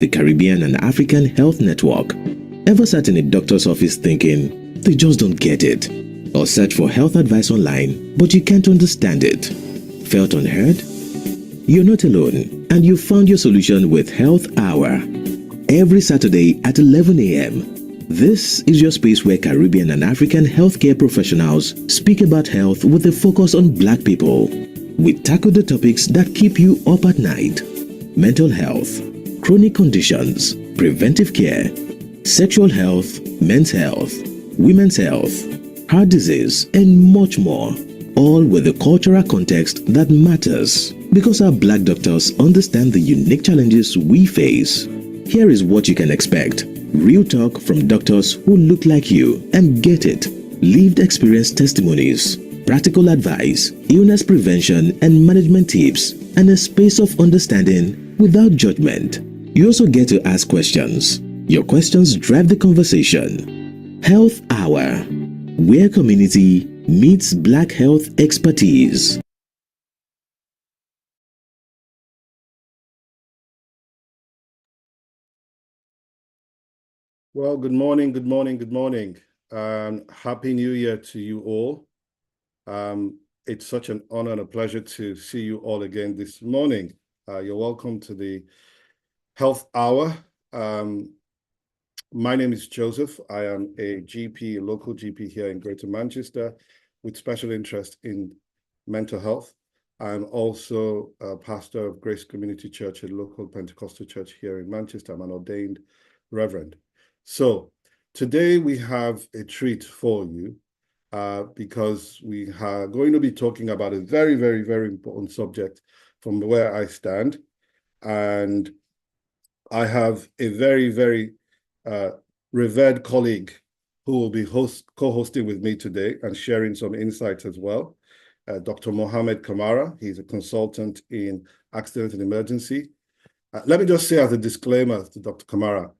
the Caribbean and African Health Network. Ever sat in a doctor's office thinking, they just don't get it? Or search for health advice online, but you can't understand it? Felt unheard? You're not alone, and you've found your solution with Health Hour. Every Saturday at 11 a.m., this is your space where Caribbean and African healthcare professionals speak about health with a focus on Black people. We tackle the topics that keep you up at night: mental health, chronic conditions, preventive care, sexual health, men's health, women's health, heart disease, and much more. All with the cultural context that matters, because our Black doctors understand the unique challenges we face. Here is what you can expect: real talk from doctors who look like you and get it, lived experience testimonies, practical advice, illness prevention and management tips, and a space of understanding without judgment. You also get to ask questions. Your questions drive the conversation. Health Hour, where community meets Black health expertise. Well, good morning, good morning, good morning. Happy New Year to you all. It's such an honor and a pleasure to see you all again this morning. You're welcome to the Health Hour. My name is Joseph. I am a GP, a local GP here in Greater Manchester with special interest in mental health. I'm also a pastor of Grace Community Church, a local Pentecostal church here in Manchester. I'm an ordained reverend. So today we have a treat for you because we are going to be talking about a very, very, very important subject from where I stand. And I have a very, very revered colleague who will be co-hosting with me today and sharing some insights as well. Dr. Mohamed Kamara. He's a consultant in accident and emergency. Let me just say as a disclaimer to Dr. Kamara,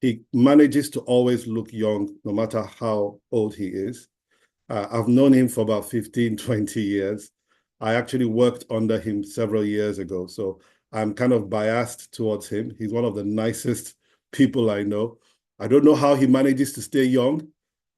he manages to always look young, no matter how old he is. I've known him for about 15, 20 years. I actually worked under him several years ago, so I'm kind of biased towards him. He's one of the nicest people I know. I don't know how he manages to stay young,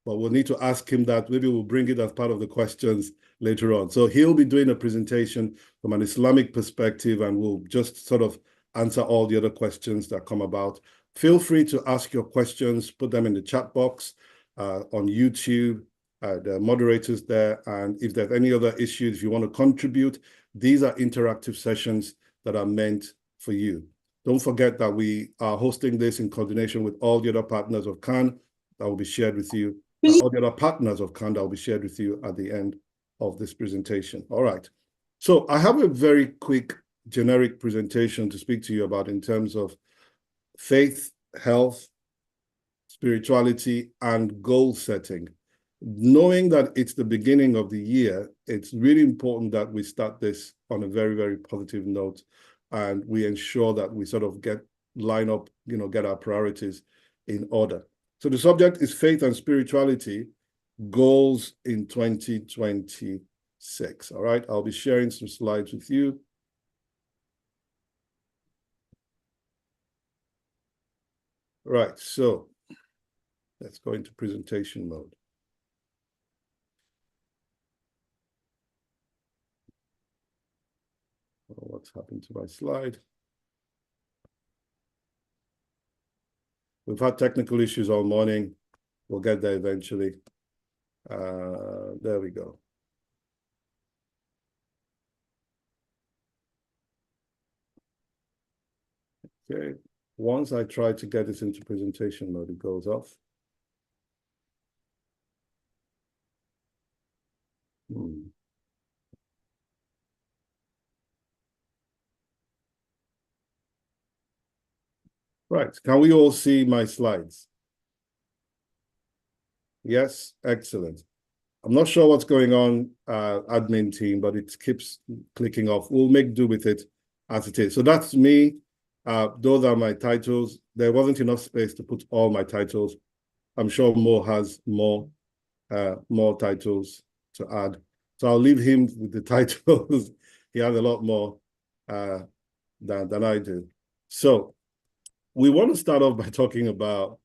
but we'll need to ask him that. Maybe we'll bring it as part of the questions later on. So he'll be doing a presentation from an Islamic perspective, and we'll just sort of answer all the other questions that come about. Feel free to ask your questions, put them in the chat box on YouTube. The moderators there, and if there's any other issues, if you want to contribute, these are interactive sessions that are meant for you. Don't forget that we are hosting this in coordination with all the other partners of CAN that will be shared with you, all the other partners of CAN that will be shared with you at the end of this presentation. All right. So I have a very quick generic presentation to speak to you about in terms of faith, health, spirituality, and goal setting. Knowing that it's the beginning of the year, it's really important that we start this on a very, very positive note, and we ensure that we sort of get our priorities in order. So the subject is faith and spirituality, goals in 2026. All right, I'll be sharing some slides with you. Right, so let's go into presentation mode. What's happened to my slide? We've had technical issues all morning. We'll get there eventually. There we go. Okay. Once I try to get this into presentation mode, it goes off. Right, can we all see my slides? Yes, excellent. I'm not sure what's going on, admin team, but it keeps clicking off. We'll make do with it as it is. So that's me. Those are my titles. There wasn't enough space to put all my titles. I'm sure Mo has more titles to add. So I'll leave him with the titles. He has a lot more than I do. So we want to start off by talking about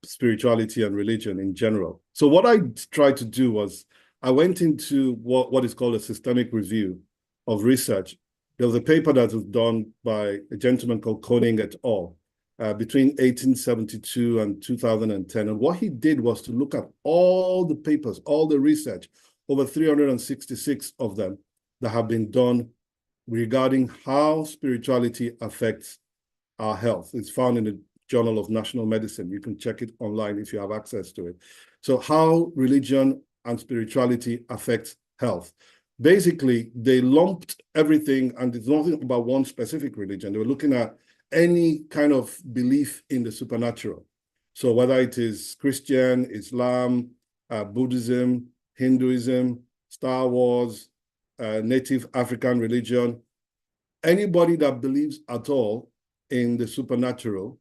spirituality and religion in general. So what I tried to do was I went into what is called a systemic review of research. There was a paper that was done by a gentleman called Koning et al. Between 1872 and 2010. And what he did was to look at all the papers, all the research, over 366 of them that have been done regarding how spirituality affects our health. It's found in the Journal of National Medicine. You can check it online if you have access to it. So how religion and spirituality affects health. Basically, they lumped everything, and it's nothing about one specific religion. They were looking at any kind of belief in the supernatural. So whether it is Christian, Islam, Buddhism, Hinduism, Star Wars, Native African religion, anybody that believes at all in the supernatural,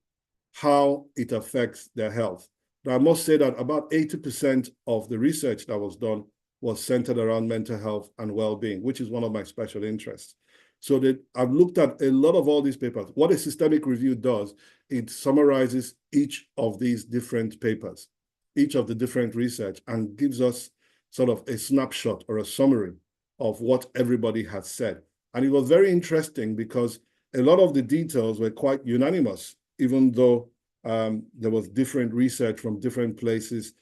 how it affects their health. Now, I must say that about 80% of the research that was done was centered around mental health and well-being, which is one of my special interests. So that I've looked at a lot of all these papers. What a systemic review does, it summarizes each of these different papers, each of the different research, and gives us sort of a snapshot or a summary of what everybody has said. And it was very interesting because a lot of the details were quite unanimous, even though there was different research from different places,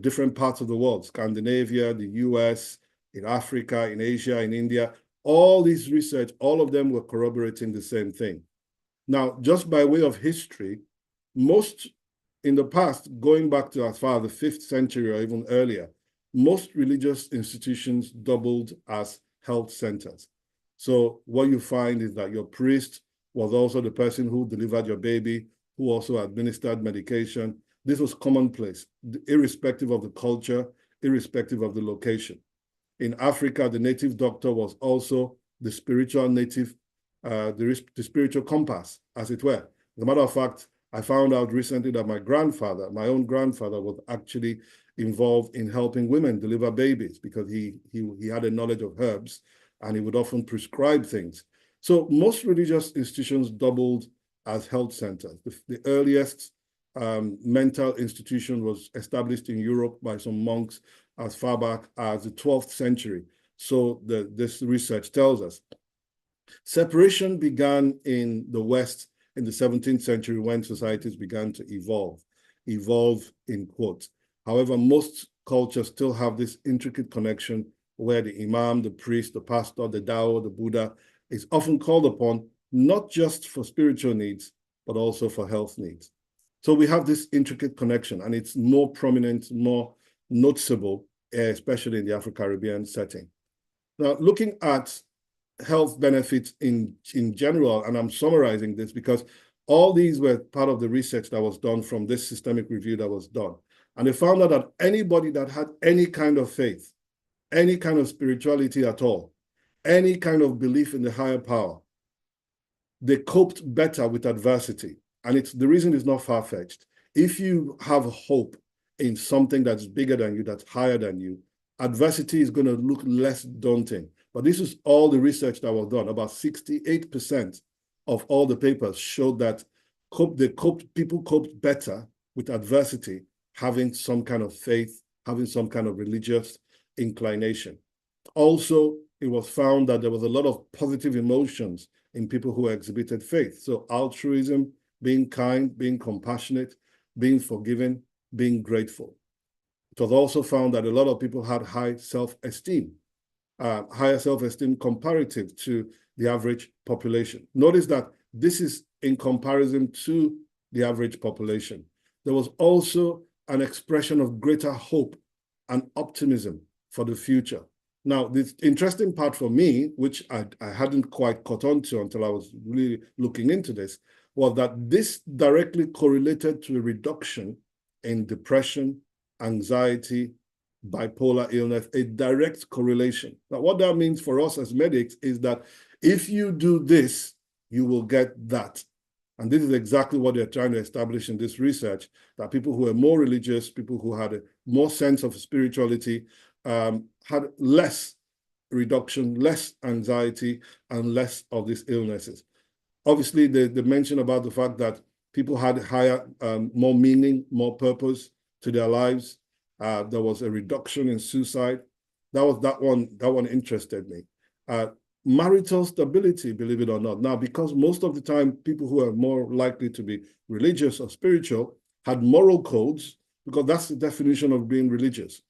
different parts of the world, Scandinavia, the US, in Africa, in Asia, in India. All these research, all of them were corroborating the same thing. Now, just by way of history, most in the past, going back to as far as the 5th century or even earlier, most religious institutions doubled as health centers. So what you find is that your priest was also the person who delivered your baby, who also administered medication. This was commonplace, irrespective of the culture, irrespective of the location. In Africa, the native doctor was also the spiritual native, the spiritual compass, as it were. As a matter of fact, I found out recently that my grandfather, my own grandfather, was actually involved in helping women deliver babies because he had a knowledge of herbs and he would often prescribe things. So most religious institutions doubled as health centers. The earliest mental institution was established in Europe by some monks as far back as the 12th century. So this research tells us. Separation began in the West in the 17th century when societies began to evolve in quotes. However, most cultures still have this intricate connection where the imam, the priest, the pastor, the Tao, the Buddha is often called upon, not just for spiritual needs, but also for health needs. So we have this intricate connection, and it's more prominent, more noticeable, especially in the Afro-Caribbean setting. Now, looking at health benefits in general, and I'm summarizing this because all these were part of the research that was done from this systemic review that was done. And they found out that anybody that had any kind of faith, any kind of spirituality at all, any kind of belief in the higher power, they coped better with adversity. And the reason is not far-fetched. If you have hope in something that's bigger than you, that's higher than you, adversity is going to look less daunting. But this is all the research that was done. About 68% of all the papers showed that people coped better with adversity, having some kind of faith, having some kind of religious inclination. Also, it was found that there was a lot of positive emotions in people who exhibited faith. So altruism, being kind, being compassionate, being forgiving, being grateful. It was also found that a lot of people had high self-esteem, higher self-esteem comparative to the average population. Notice that this is in comparison to the average population. There was also an expression of greater hope and optimism for the future. Now, the interesting part for me, which I hadn't quite caught on to until I was really looking into this, was that this directly correlated to a reduction in depression, anxiety, bipolar illness, a direct correlation. Now, what that means for us as medics is that if you do this, you will get that. And this is exactly what they're trying to establish in this research, that people who are more religious, people who had a more sense of spirituality, had less reduction, less anxiety, and less of these illnesses. Obviously, they mention about the fact that people had higher, more meaning, more purpose to their lives. There was a reduction in suicide. That one interested me. Marital stability, believe it or not. Now, because most of the time, people who are more likely to be religious or spiritual had moral codes, because that's the definition of being religious.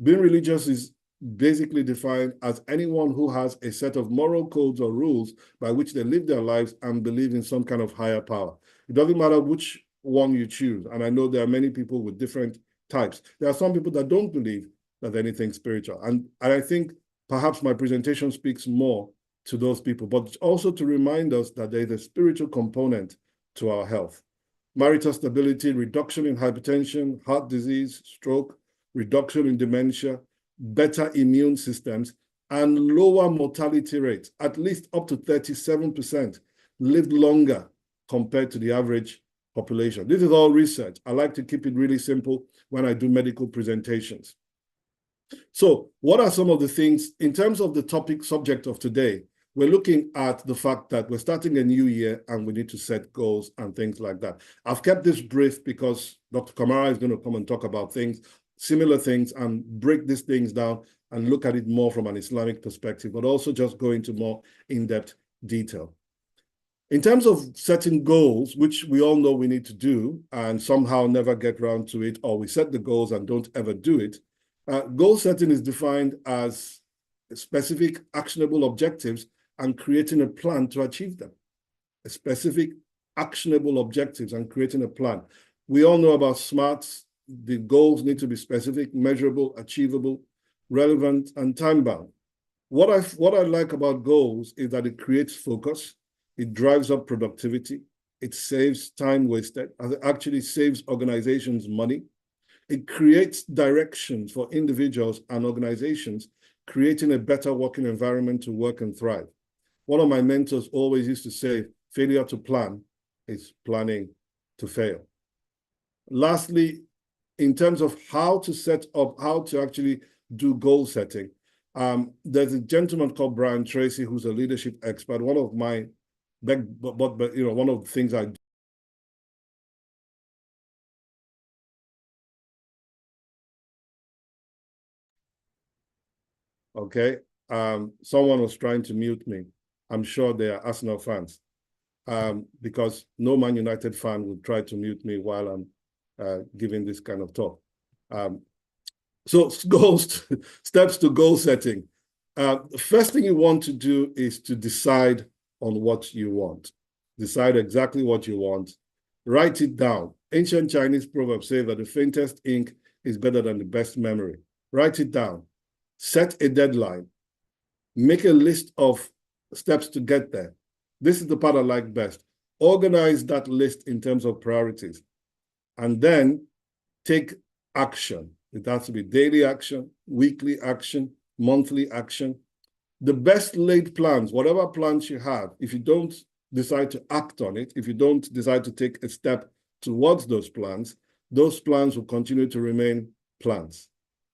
Being religious is basically defined as anyone who has a set of moral codes or rules by which they live their lives and believe in some kind of higher power. It doesn't matter which one you choose. And I know there are many people with different types. There are some people that don't believe that anything spiritual. And I think perhaps my presentation speaks more to those people, but also to remind us that there is a spiritual component to our health. Marital stability, reduction in hypertension, heart disease, stroke, reduction in dementia, better immune systems, and lower mortality rates, at least up to 37%, lived longer compared to the average population. This is all research. I like to keep it really simple when I do medical presentations. So what are some of the things, in terms of the subject of today, we're looking at the fact that we're starting a new year and we need to set goals and things like that. I've kept this brief because Dr. Kamara is going to come and talk about things, similar things, and break these things down and look at it more from an Islamic perspective, but also just go into more in-depth detail. In terms of setting goals, which we all know we need to do and somehow never get around to it, or we set the goals and don't ever do it, goal setting is defined as specific actionable objectives and creating a plan to achieve them. Specific actionable objectives and creating a plan. We all know about SMARTs. The goals need to be specific, measurable, achievable, relevant, and time-bound. What I like about goals is that it creates focus, it drives up productivity, it saves time wasted, and it actually saves organizations money. It creates directions for individuals and organizations, creating a better working environment to work and thrive. One of my mentors always used to say, failure to plan is planning to fail. Lastly, in terms of how to set up, how to actually do goal setting, there's a gentleman called Brian Tracy, who's a leadership expert. One of my, one of the things I do. Okay, someone was trying to mute me. I'm sure they are Arsenal fans, because no Man United fan would try to mute me while I'm giving this kind of talk. So steps to goal setting. The first thing you want to do is to decide on what you want. Decide exactly what you want. Write it down. Ancient Chinese proverbs say that the faintest ink is better than the best memory. Write it down. Set a deadline. Make a list of steps to get there. This is the part I like best. Organize that list in terms of priorities. And then take action. It has to be daily action, weekly action, monthly action. The best laid plans, whatever plans you have, if you don't decide to act on it, if you don't decide to take a step towards those plans will continue to remain plans.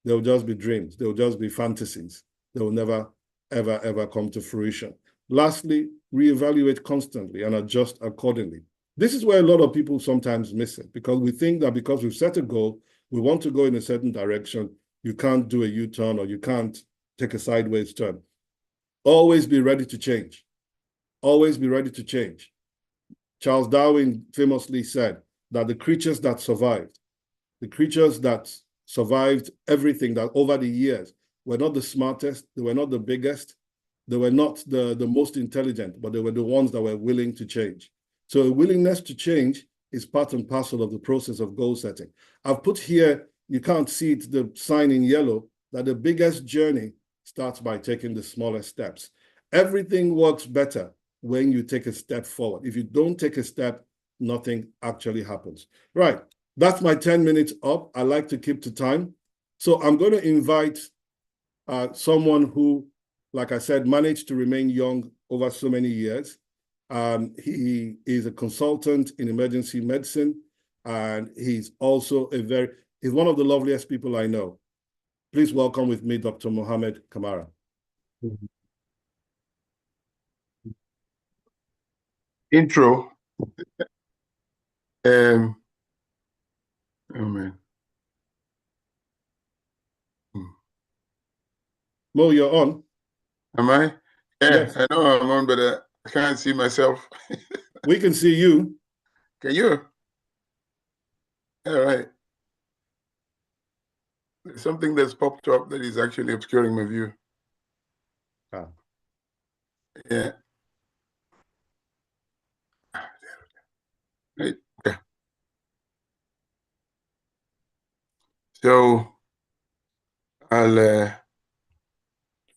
They'll just be dreams. They'll just be fantasies. They will never, ever, ever come to fruition. Lastly, reevaluate constantly and adjust accordingly. This is where a lot of people sometimes miss it, because we think that because we've set a goal, we want to go in a certain direction, you can't do a U-turn or you can't take a sideways turn. Always be ready to change. Always be ready to change. Charles Darwin famously said that the creatures that survived everything that over the years were not the smartest, they were not the biggest, they were not the most intelligent, but they were the ones that were willing to change. So a willingness to change is part and parcel of the process of goal setting. I've put here, you can't see it, the sign in yellow, that the biggest journey starts by taking the smallest steps. Everything works better when you take a step forward. If you don't take a step, nothing actually happens. Right, that's my 10 minutes up. I like to keep to time. So I'm going to invite someone who, like I said, managed to remain young over so many years. He is a consultant in emergency medicine, and he's also he's one of the loveliest people I know. Please welcome with me, Dr. Mohamed Kamara. intro. Oh man. Mo, you're on. Am I? Yeah, Yes. I know I'm on, but I can't see myself. We can see you. Can you? All right. There's something that's popped up that is actually obscuring my view. Ah. Yeah. Right. Okay. So I'll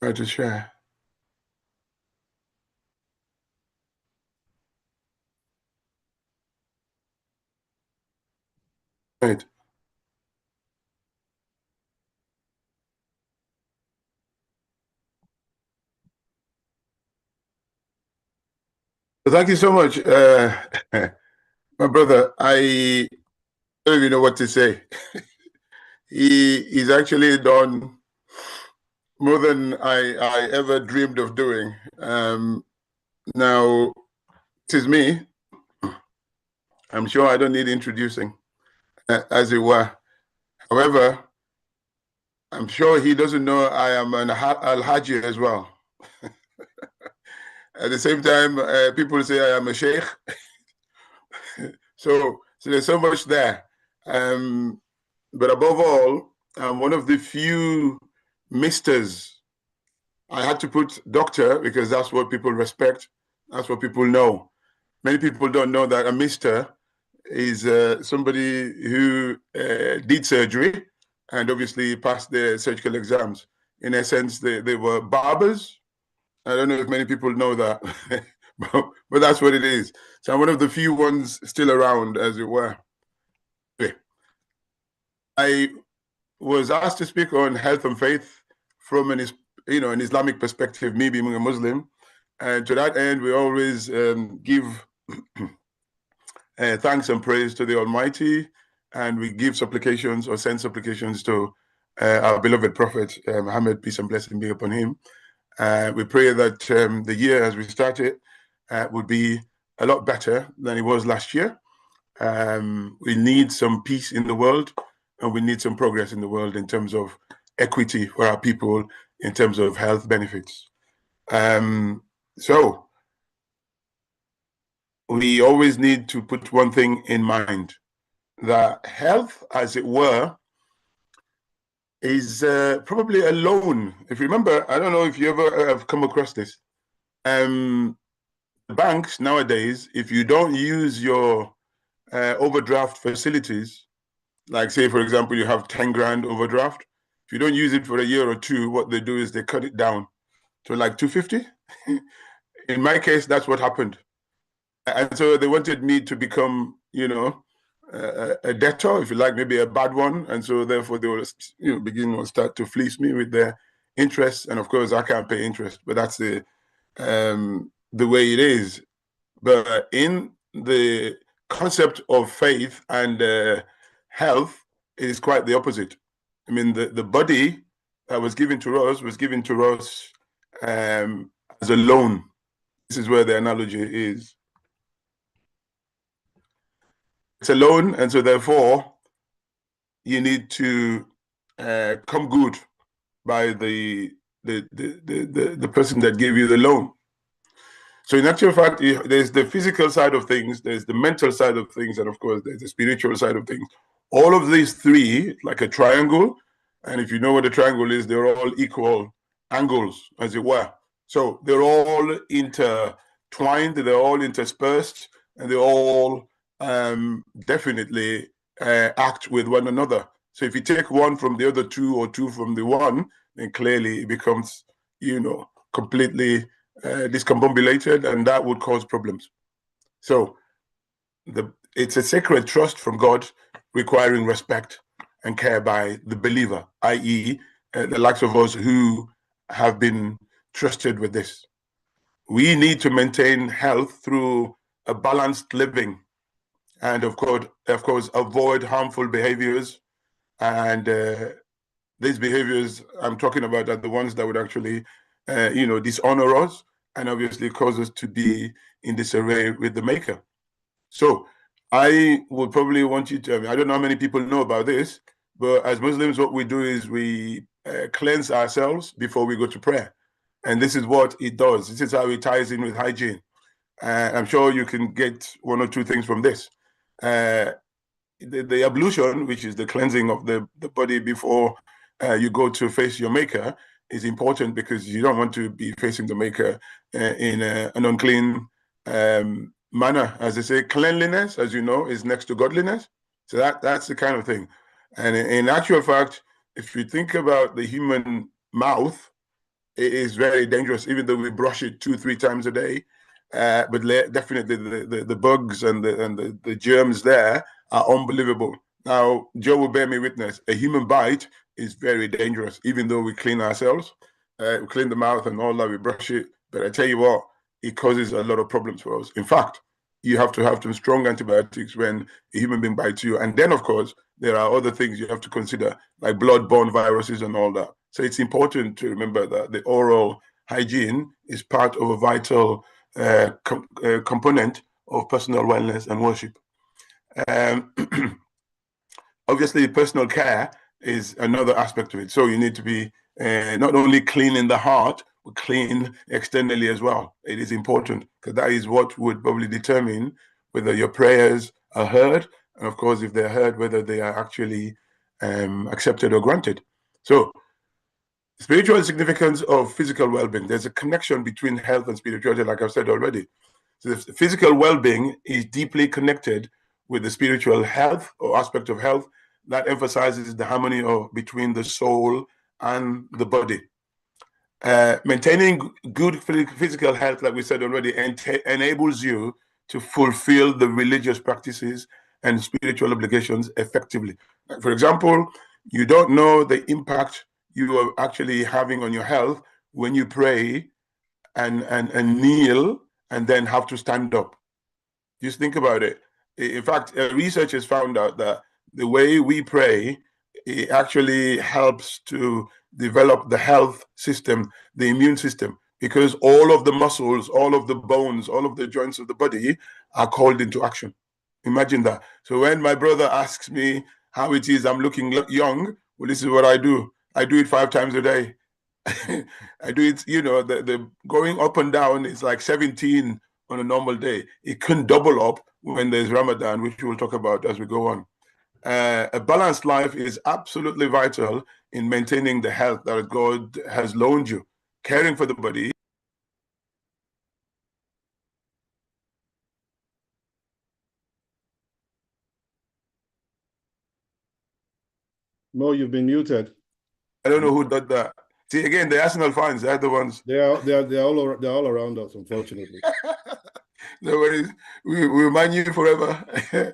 try to share. Right. So thank you so much, my brother. I don't even know what to say. He's actually done more than I ever dreamed of doing. Now, this is me. I'm sure I don't need introducing, as it were. However, I'm sure he doesn't know I am an Al-Haji as well. At the same time, people say I am a sheikh. So there's so much there. But above all, I'm one of the few misters. I had to put doctor because that's what people respect. That's what people know. Many people don't know that a mister is somebody who did surgery and obviously passed their surgical exams. In essence, they were barbers. I don't know if many people know that, but that's what it is. So I'm one of the few ones still around, as it were. I was asked to speak on health and faith from an Islamic perspective, me being a Muslim. And to that end, we always give thanks and praise to the Almighty, and we give supplications or send supplications to our beloved Prophet, Muhammad, peace and blessing be upon him. We pray that the year as we start it would be a lot better than it was last year. We need some peace in the world, and we need some progress in the world in terms of equity for our people, in terms of health benefits. So we always need to put one thing in mind, that health, as it were, is probably a loan. If you remember, I don't know if you ever have come across this. Banks nowadays, if you don't use your overdraft facilities, like say, for example, you have 10 grand overdraft, if you don't use it for a year or two, what they do is they cut it down to like 250. In my case, that's what happened. And so they wanted me to become, a debtor, if you like, maybe a bad one. And so therefore they will, begin to start to fleece me with their interest. And of course, I can't pay interest, but that's the way it is. But in the concept of faith and health, it is quite the opposite. I mean, the body that was given to us as a loan. This is where the analogy is. It's a loan, and so therefore you need to come good by the person that gave you the loan. So in actual fact, there's the physical side of things, there's the mental side of things, and of course there's the spiritual side of things. All of these three, like a triangle, and if you know what a triangle is, they're all equal angles, as it were. So they're all intertwined, they're all interspersed, and they all definitely act with one another. So if you take one from the other two or two from the one, then clearly it becomes, completely discombobulated, and that would cause problems. So it's a sacred trust from God, requiring respect and care by the believer, i.e., the likes of us who have been trusted with this. We need to maintain health through a balanced living, and of course, avoid harmful behaviors. And these behaviors I'm talking about are the ones that would actually, dishonor us and obviously cause us to be in disarray with the Maker. So I would probably want you to, I don't know how many people know about this, but as Muslims, what we do is we cleanse ourselves before we go to prayer. And this is what it does. This is how it ties in with hygiene. I'm sure you can get one or two things from this. The ablution, which is the cleansing of the body before you go to face your Maker, is important because you don't want to be facing the Maker in an unclean manner. As they say, cleanliness, as you know, is next to godliness. So that's the kind of thing. And in actual fact, if you think about the human mouth, it is very dangerous, even though we brush it 2-3 times a day. But definitely the bugs and the germs there are unbelievable. Now, Joe will bear me witness, a human bite is very dangerous, even though we clean ourselves, we clean the mouth and all that, we brush it. But I tell you what, it causes a lot of problems for us. In fact, you have to have some strong antibiotics when a human being bites you. And then, of course, there are other things you have to consider, like blood-borne viruses and all that. So it's important to remember that the oral hygiene is part of a vital component of personal wellness and worship. Obviously, personal care is another aspect of it. So you need to be not only clean in the heart, but clean externally as well. It is important because that is what would probably determine whether your prayers are heard, and of course, if they're heard, whether they are actually accepted or granted. So, spiritual significance of physical well-being. There's a connection between health and spirituality, like I've said already. So the physical well-being is deeply connected with the spiritual health or aspect of health that emphasizes the harmony between the soul and the body. Maintaining good physical health, like we said already, enables you to fulfill the religious practices and spiritual obligations effectively. For example, you don't know the impact you are actually having on your health when you pray and kneel and then have to stand up. Just think about it. In fact, research has found out that the way we pray, it actually helps to develop the health system, the immune system, because all of the muscles, all of the bones, all of the joints of the body are called into action. Imagine that. So when my brother asks me how it is I'm looking young, well, this is what I do. I do it 5 times a day. I do it, you know, the going up and down is like 17 on a normal day. It can double up when there's Ramadan, which we'll talk about as we go on. A balanced life is absolutely vital in maintaining the health that God has loaned you. Caring for the body. Mo, you've been muted. I don't know who did that. See, again, the Arsenal fans, they're the ones. They're all around us, unfortunately. No worries. We remind you forever.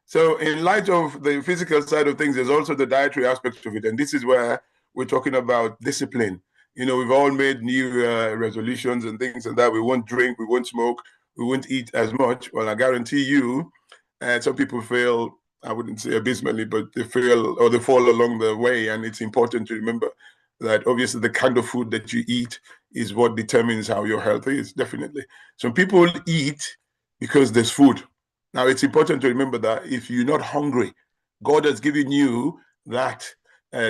So in light of the physical side of things, there's also the dietary aspect of it. And this is where we're talking about discipline. You know, we've all made new resolutions and things like that. We won't drink, we won't smoke, we won't eat as much. Well, I guarantee you, some people fail, I wouldn't say abysmally, but they fail or they fall along the way. And it's important to remember that obviously the kind of food that you eat is what determines how your health is, definitely. Some people eat because there's food. Now, it's important to remember that if you're not hungry, God has given you that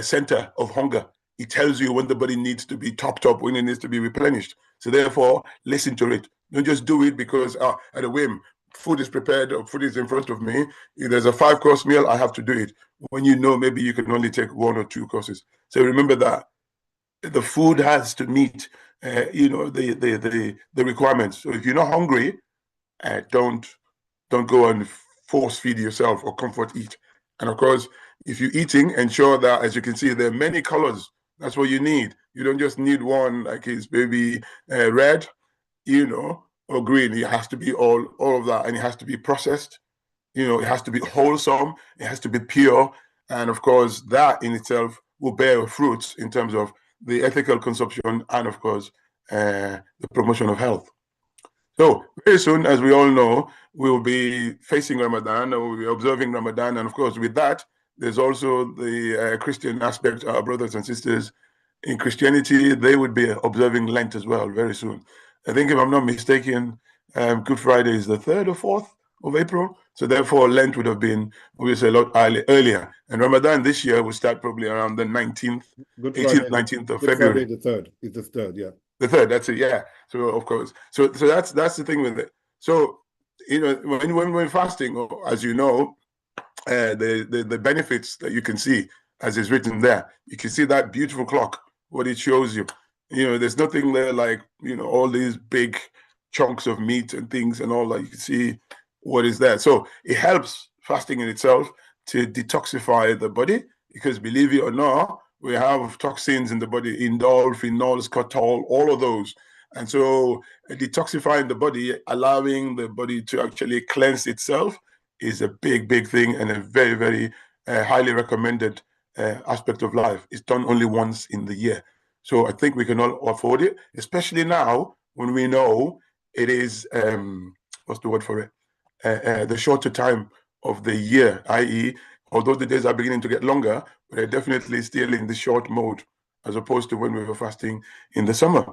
center of hunger. He tells you when the body needs to be topped up, when it needs to be replenished. So therefore, listen to it. Don't just do it because at a whim, food is prepared or food is in front of me. If there's a 5-course meal, I have to do it. When you know maybe you can only take 1 or 2 courses. So remember that the food has to meet, the requirements. So if you're not hungry, don't go and force feed yourself or comfort eat. And of course, if you're eating, ensure that, as you can see, there are many colors. That's what you need. You don't just need one, like it's maybe red, or green. It has to be all of that, and it has to be processed. It has to be wholesome. It has to be pure. And of course, that in itself will bear fruits in terms of the ethical consumption and, of course, the promotion of health. So very soon, as we all know, we'll be facing Ramadan, or we'll be observing Ramadan. And of course, with that, there's also the Christian aspect. Our brothers and sisters in Christianity, they would be observing Lent as well very soon. I think if I'm not mistaken, Good Friday is the 3rd or 4th of April. So therefore, Lent would have been obviously a lot earlier. And Ramadan this year will start probably around the 19th, Good 18th, Friday, 19th of Good February. Friday the 3rd is the 3rd, yeah. The 3rd, that's it, yeah. So of course, so that's the thing with it. So when we're fasting, as you know, the benefits that you can see as is written there. You can see that beautiful clock, what it shows you. There's nothing there like, all these big chunks of meat and things and all that. You can see what is there. So it helps fasting in itself to detoxify the body, because believe it or not, we have toxins in the body, indole, phenols, catol, all of those. And so detoxifying the body, allowing the body to actually cleanse itself, is a big, big thing, and a very, very highly recommended aspect of life. It's done only once in the year. So I think we can all afford it, especially now when we know it is, what's the word for it? The shorter time of the year, i.e., although the days are beginning to get longer, but they're definitely still in the short mode, as opposed to when we were fasting in the summer.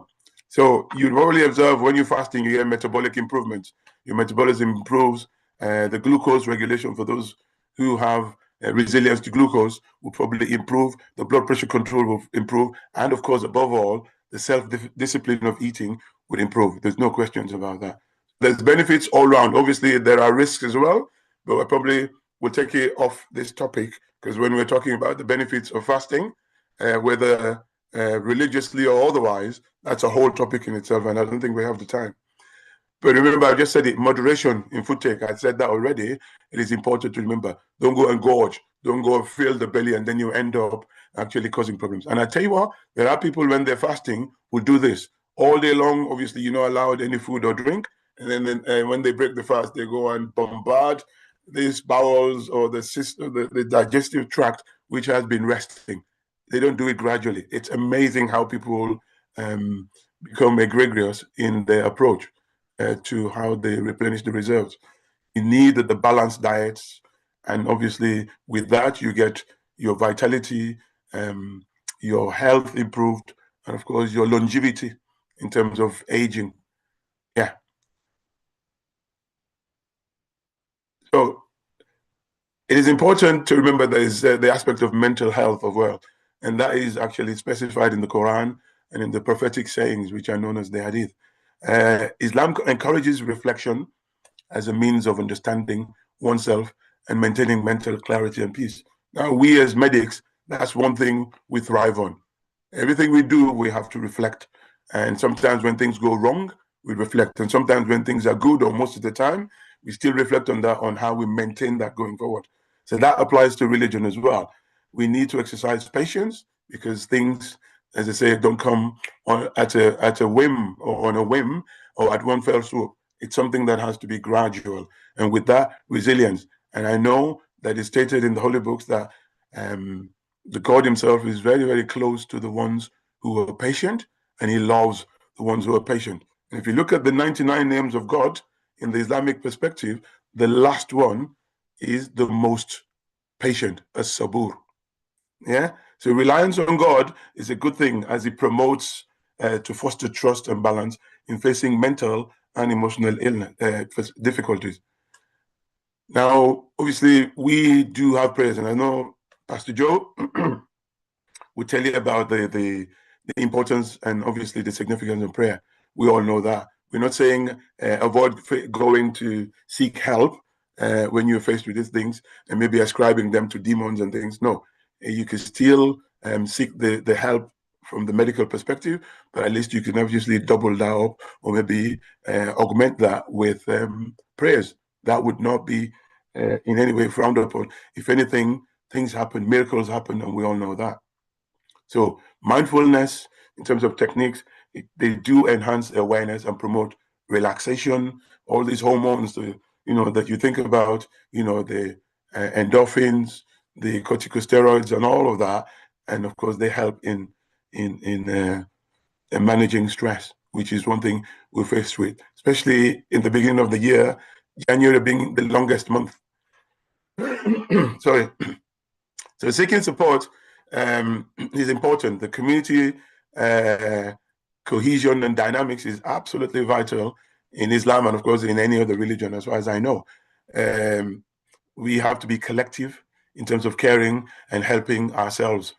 So you probably observe when you're fasting, you get metabolic improvements. Your metabolism improves. The glucose regulation, for those who have resilience to glucose, will probably improve. The blood pressure control will improve. And of course, above all, the self-discipline of eating will improve. There's no questions about that. There's benefits all around. Obviously, there are risks as well, but I probably will take it off this topic, because when we're talking about the benefits of fasting, whether religiously or otherwise, that's a whole topic in itself, and I don't think we have the time. But remember, I just said it, moderation in food take. I said that already. It is important to remember. Don't go and gorge. Don't go and fill the belly, and then you end up actually causing problems. And I tell you what, there are people when they're fasting who do this all day long. Obviously, you're not allowed any food or drink. And then when they break the fast, they go and bombard these bowels or the system, the digestive tract, which has been resting. They don't do it gradually. It's amazing how people become egregious in their approach to how they replenish the reserves. You need the balanced diets, and obviously with that you get your vitality, your health improved, and of course your longevity in terms of aging. Yeah. So it is important to remember there is the aspect of mental health as well, and that is actually specified in the Quran and in the prophetic sayings, which are known as the Hadith. Islam encourages reflection as a means of understanding oneself and maintaining mental clarity and peace. Now, we as medics, that's one thing we thrive on. Everything we do, we have to reflect. And sometimes when things go wrong, we reflect. And sometimes when things are good, or most of the time, we still reflect on that, on how we maintain that going forward. So that applies to religion as well. We need to exercise patience, because things, as I say, don't come at a whim, or on a whim, or at one fell swoop. It's something that has to be gradual. And with that, resilience. And I know that it's stated in the Holy Books that the God himself is very, very close to the ones who are patient, and he loves the ones who are patient. And if you look at the 99 names of God in the Islamic perspective, the last one is the most patient, as sabur. Yeah. So reliance on God is a good thing, as it promotes to foster trust and balance in facing mental and emotional illness, difficulties. Now, obviously, we do have prayers, and I know Pastor Joe will tell you about the importance and obviously the significance of prayer. We all know that. We're not saying avoid going to seek help when you're faced with these things and maybe ascribing them to demons and things. No, you can still seek the help from the medical perspective, but at least you can obviously double that up, or maybe augment that with prayers. That would not be in any way frowned upon. If anything, things happen, miracles happen, and we all know that. So mindfulness, in terms of techniques, they do enhance awareness and promote relaxation. All these hormones, that you think about, the endorphins, the corticosteroids, and all of that, and of course they help in managing stress, which is one thing we're faced with, especially in the beginning of the year, January being the longest month. Sorry. So seeking support is important. The community cohesion and dynamics is absolutely vital in Islam, and of course in any other religion, as far as I know. We have to be collective in terms of caring and helping ourselves,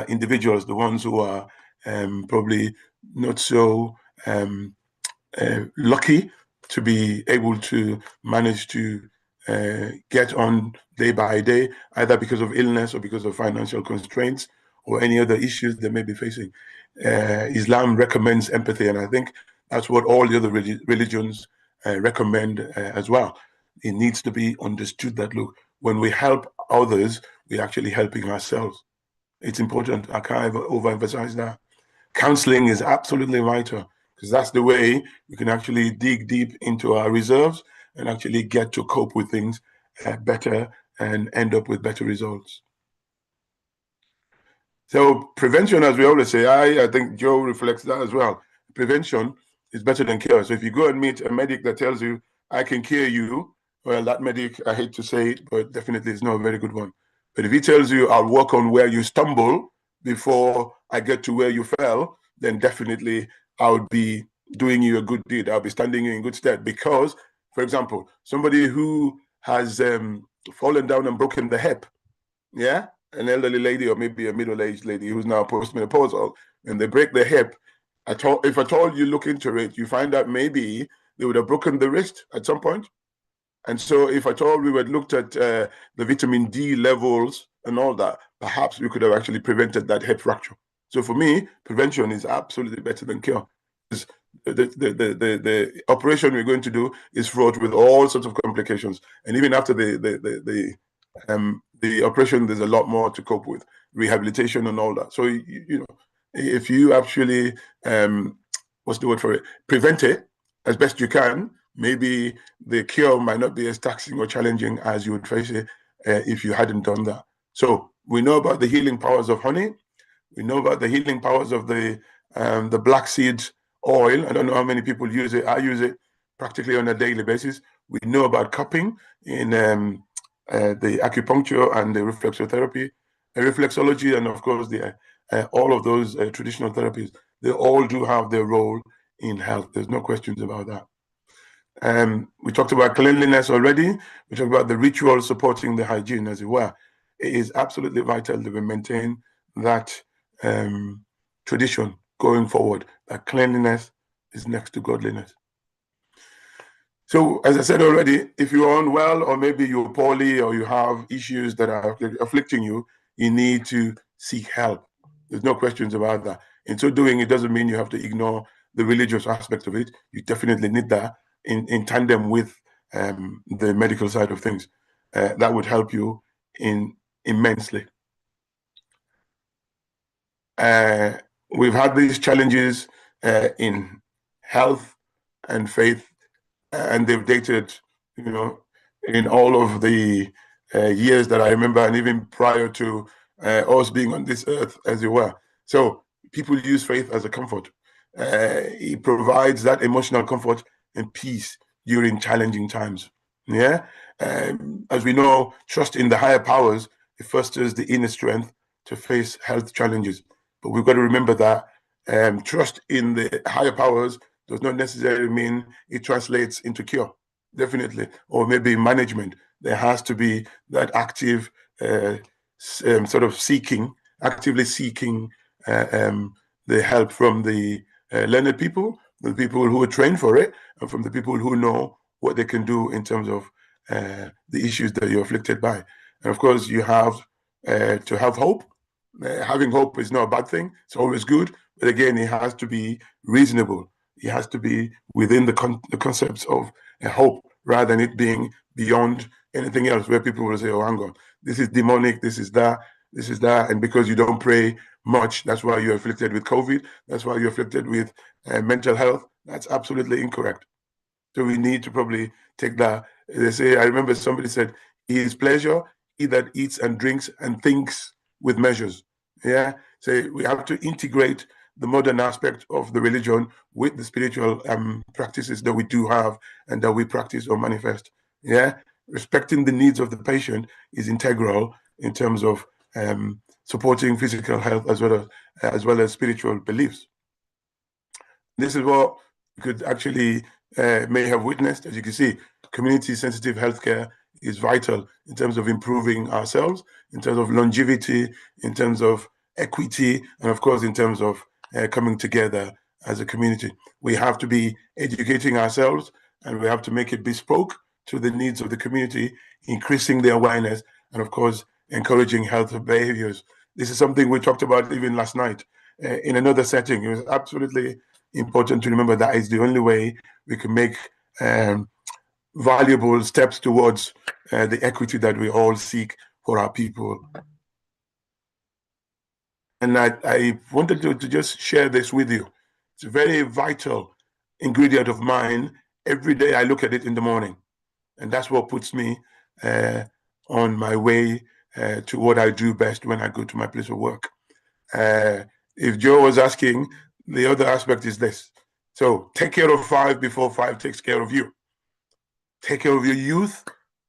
individuals, the ones who are probably not so lucky to be able to manage to get on day by day, either because of illness or because of financial constraints or any other issues they may be facing. Islam recommends empathy, and I think that's what all the other religions recommend as well. It needs to be understood that, look, when we help others, we're actually helping ourselves. It's important. I can't overemphasize that. Counseling is absolutely vital, because that's the way we can actually dig deep into our reserves and actually get to cope with things better and end up with better results. So prevention, as we always say, I think Joe reflects that as well. Prevention is better than cure. So if you go and meet a medic that tells you, I can cure you, well, that medic, I hate to say it, but definitely is not a very good one. But if he tells you, I'll work on where you stumble before I get to where you fell, then definitely I would be doing you a good deed. I'll be standing you in good stead. Because, for example, somebody who has fallen down and broken the hip, yeah, an elderly lady or maybe a middle-aged lady who's now postmenopausal, and they break their hip, if at all you look into it, you find that maybe they would have broken the wrist at some point. And so if at all we had looked at the vitamin D levels and all that, perhaps we could have actually prevented that hip fracture. So for me, prevention is absolutely better than cure. The operation we're going to do is fraught with all sorts of complications. And even after the operation, there's a lot more to cope with, rehabilitation and all that. So, you know, if you actually, what's the word for it? Prevent it as best you can, maybe the cure might not be as taxing or challenging as you would face it if you hadn't done that. So we know about the healing powers of honey. We know about the healing powers of the black seed oil. I don't know how many people use it. I use it practically on a daily basis. We know about cupping in the acupuncture and the reflexotherapy, reflexology, and of course all of those traditional therapies. They all do have their role in health. There's no questions about that. We talked about cleanliness already. We talked about the ritual supporting the hygiene, as it were. It is absolutely vital that we maintain that tradition going forward, that cleanliness is next to godliness. So, as I said already, if you're unwell or maybe you're poorly or you have issues that are afflicting you, you need to seek help. There's no questions about that. In so doing, it doesn't mean you have to ignore the religious aspect of it. You definitely need that in tandem with the medical side of things. That would help you immensely. We've had these challenges in health and faith, and they've dated, you know, in all of the years that I remember, and even prior to us being on this earth, as it were. So people use faith as a comfort. It provides that emotional comfort and peace during challenging times. Yeah, as we know, trust in the higher powers, it fosters the inner strength to face health challenges. But we've got to remember that trust in the higher powers does not necessarily mean it translates into cure, definitely, or maybe management. There has to be that active sort of actively seeking the help from the learned people, the people who are trained for it, and from the people who know what they can do in terms of the issues that you're afflicted by. And of course, you have to have hope. Having hope is not a bad thing. It's always good. But again, it has to be reasonable. It has to be within the concepts of hope, rather than it being beyond anything else, where people will say, oh, hang on, this is demonic, this is that, this is that. And because you don't pray much, that's why you're afflicted with COVID. That's why you're afflicted with mental health. That's absolutely incorrect. So we need to probably take that. They say, I remember somebody said, he is pleasure, he that eats and drinks and thinks with measures. Yeah. So we have to integrate the modern aspect of the religion with the spiritual practices that we do have and that we practice or manifest. Yeah. Respecting the needs of the patient is integral in terms of supporting physical health as well as spiritual beliefs. This is what you could actually may have witnessed. As you can see, community-sensitive healthcare is vital in terms of improving ourselves, in terms of longevity, in terms of equity, and of course, in terms of coming together as a community. We have to be educating ourselves, and we have to make it bespoke to the needs of the community, increasing the awareness, and of course, encouraging healthy behaviors. This is something we talked about even last night in another setting. It was absolutely important to remember that is the only way we can make valuable steps towards the equity that we all seek for our people. And I wanted to just share this with you. It's a very vital ingredient of mine. Every day I look at it in the morning, and that's what puts me on my way to what I do best when I go to my place of work. If Joe was asking, the other aspect is this. So take care of 5 before 5 takes care of you. Take care of your youth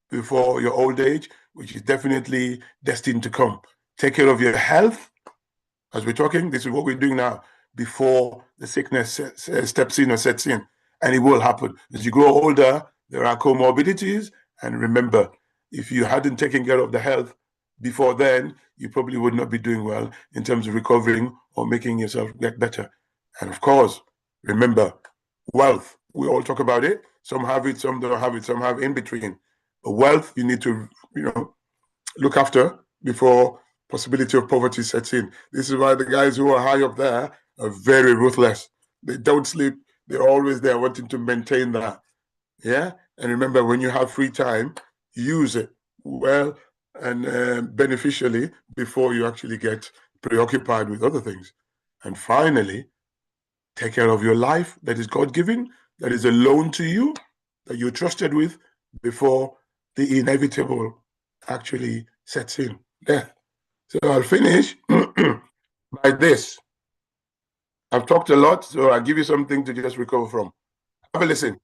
before your old age, which is definitely destined to come. Take care of your health. As we're talking, this is what we're doing now before the sickness steps in or sets in. And it will happen. As you grow older, there are comorbidities. And remember, if you hadn't taken care of the health before then, you probably would not be doing well in terms of recovering or making yourself get better. And of course, remember, wealth. We all talk about it. Some have it, some don't have it, some have in between. But wealth, you need to, look after before possibility of poverty sets in. This is why the guys who are high up there are very ruthless. They don't sleep. They're always there wanting to maintain that. Yeah? And remember, when you have free time, use it well and beneficially before you actually get preoccupied with other things. And finally, take care of your life that is God-given, that is a loan to you, that you're trusted with before the inevitable actually sets in, death. So I'll finish by this. I've talked a lot, so I'll give you something to just recover from. Have a listen.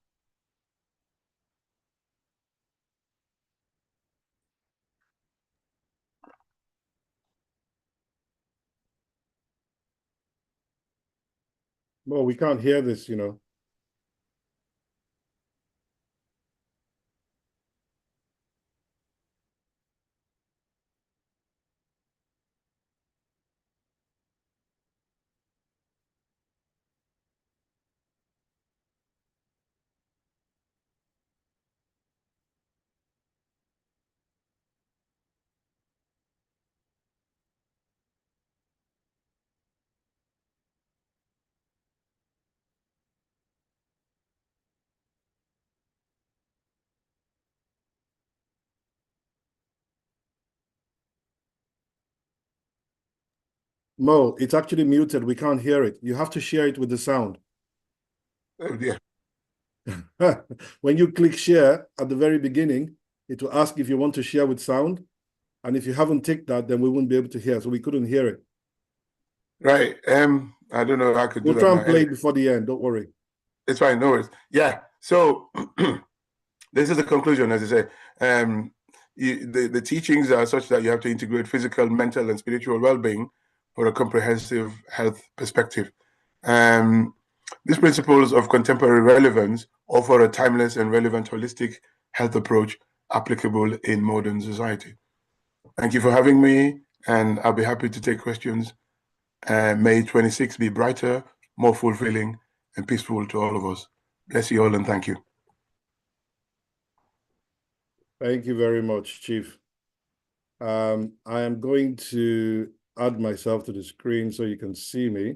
Well, we can't hear this, Mo, it's actually muted. We can't hear it. You have to share it with the sound. Oh, dear. When you click share at the very beginning, it will ask if you want to share with sound. And if you haven't ticked that, then we wouldn't be able to hear. So we couldn't hear it. Right. I don't know if I could do that. We'll try and play it before the end. Don't worry. It's fine. No worries. Yeah. So this is the conclusion, as I say. The teachings are such that you have to integrate physical, mental, and spiritual well-being for a comprehensive health perspective. These principles of contemporary relevance offer a timeless and relevant holistic health approach applicable in modern society. Thank you for having me, and I'll be happy to take questions. May 26 be brighter, more fulfilling, and peaceful to all of us. Bless you all, and thank you. Thank you very much, Chief. I am going to add myself to the screen so you can see me.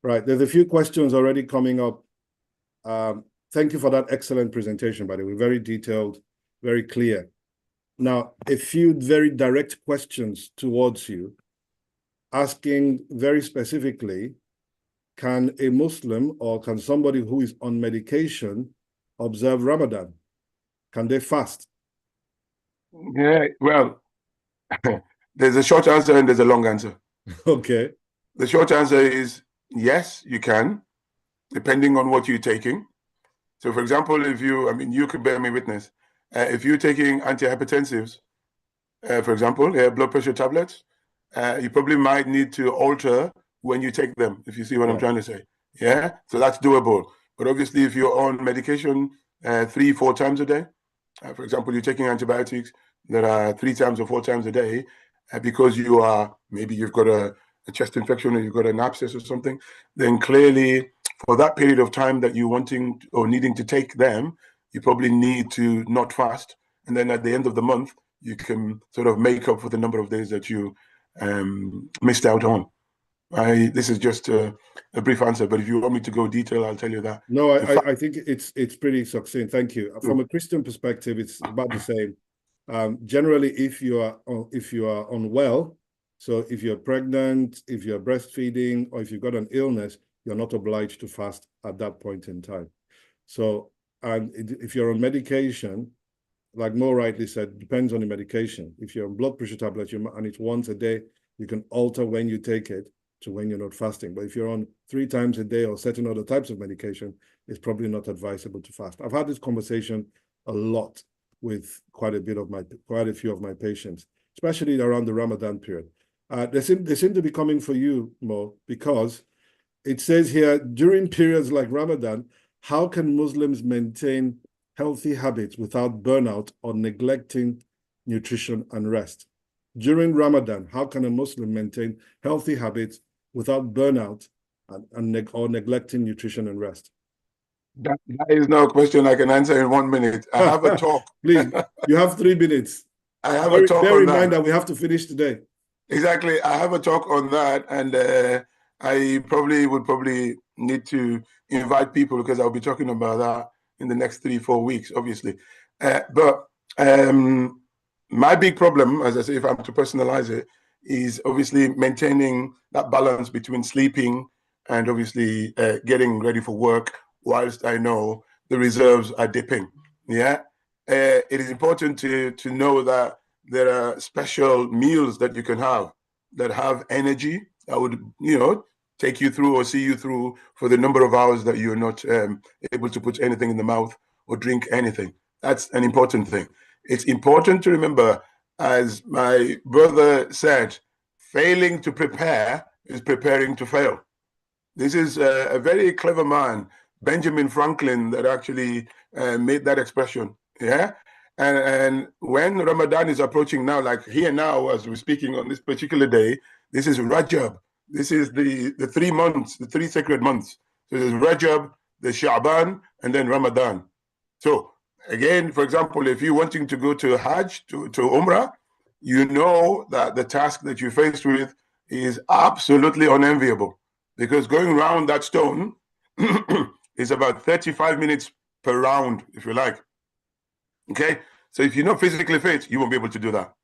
Right, there's a few questions already coming up. Thank you for that excellent presentation, by the way, very detailed, very clear. Now, a few very direct questions towards you, asking very specifically, can a Muslim or can somebody who is on medication observe Ramadan? Can they fast? Yeah, well, there's a short answer and there's a long answer. Okay. The short answer is yes, you can, depending on what you're taking. So, for example, if you could bear me witness. If you're taking antihypertensives, for example, blood pressure tablets, you probably might need to alter when you take them, if you see what I'm trying to say. Yeah, so that's doable. But obviously, if you're on medication 3-4 times a day, for example, you're taking antibiotics that are 3 times or 4 times a day, because you are, maybe you've got a chest infection or you've got an abscess or something, then clearly for that period of time that you're wanting or needing to take them, you probably need to not fast. And then at the end of the month, you can sort of make up for the number of days that you missed out on. This is just a brief answer, but if you want me to go detail, I'll tell you that. No, I think it's pretty succinct. Thank you. From a Christian perspective, it's about the same. Generally, if you are unwell, so if you're pregnant, if you're breastfeeding, or if you've got an illness, you're not obliged to fast at that point in time. So, and if you're on medication, like Mo rightly said, depends on the medication. If you're on blood pressure tablets and it's once a day, you can alter when you take it to when you're not fasting. But if you're on 3 times a day or certain other types of medication, it's probably not advisable to fast. I've had this conversation a lot with quite a few of my patients, especially around the Ramadan period. They seem to be coming for you, Mo, because it says here, during periods like Ramadan, how can Muslims maintain healthy habits without burnout or neglecting nutrition and rest? During Ramadan, how can a Muslim maintain healthy habits without burnout or neglecting nutrition and rest? That is no question I can answer in 1 minute. I have a talk. Please, you have 3 minutes. I have a talk bear on in that. mind that we have to finish today. Exactly. I have a talk on that, and I would need to invite people because I'll be talking about that in the next 3-4 weeks, obviously. But my big problem, as I say, if I'm to personalize it, is obviously maintaining that balance between sleeping and obviously getting ready for work, whilst I know the reserves are dipping. Yeah, it is important to know that there are special meals that you can have that have energy that would, take you through or see you through for the number of hours that you're not able to put anything in the mouth or drink anything. That's an important thing. It's important to remember, as my brother said, failing to prepare is preparing to fail. This is a very clever man, Benjamin Franklin, that actually made that expression. Yeah. And when Ramadan is approaching now, like here now, as we're speaking on this particular day, this is Rajab. This is the 3 months, the 3 sacred months. So there's Rajab, the Sha'ban, and then Ramadan. So again, for example, if you're wanting to go to Hajj, to Umrah, you know that the task that you're faced with is absolutely unenviable, because going around that stone is about 35 minutes per round, if you like. Okay, so if you're not physically fit, you won't be able to do that.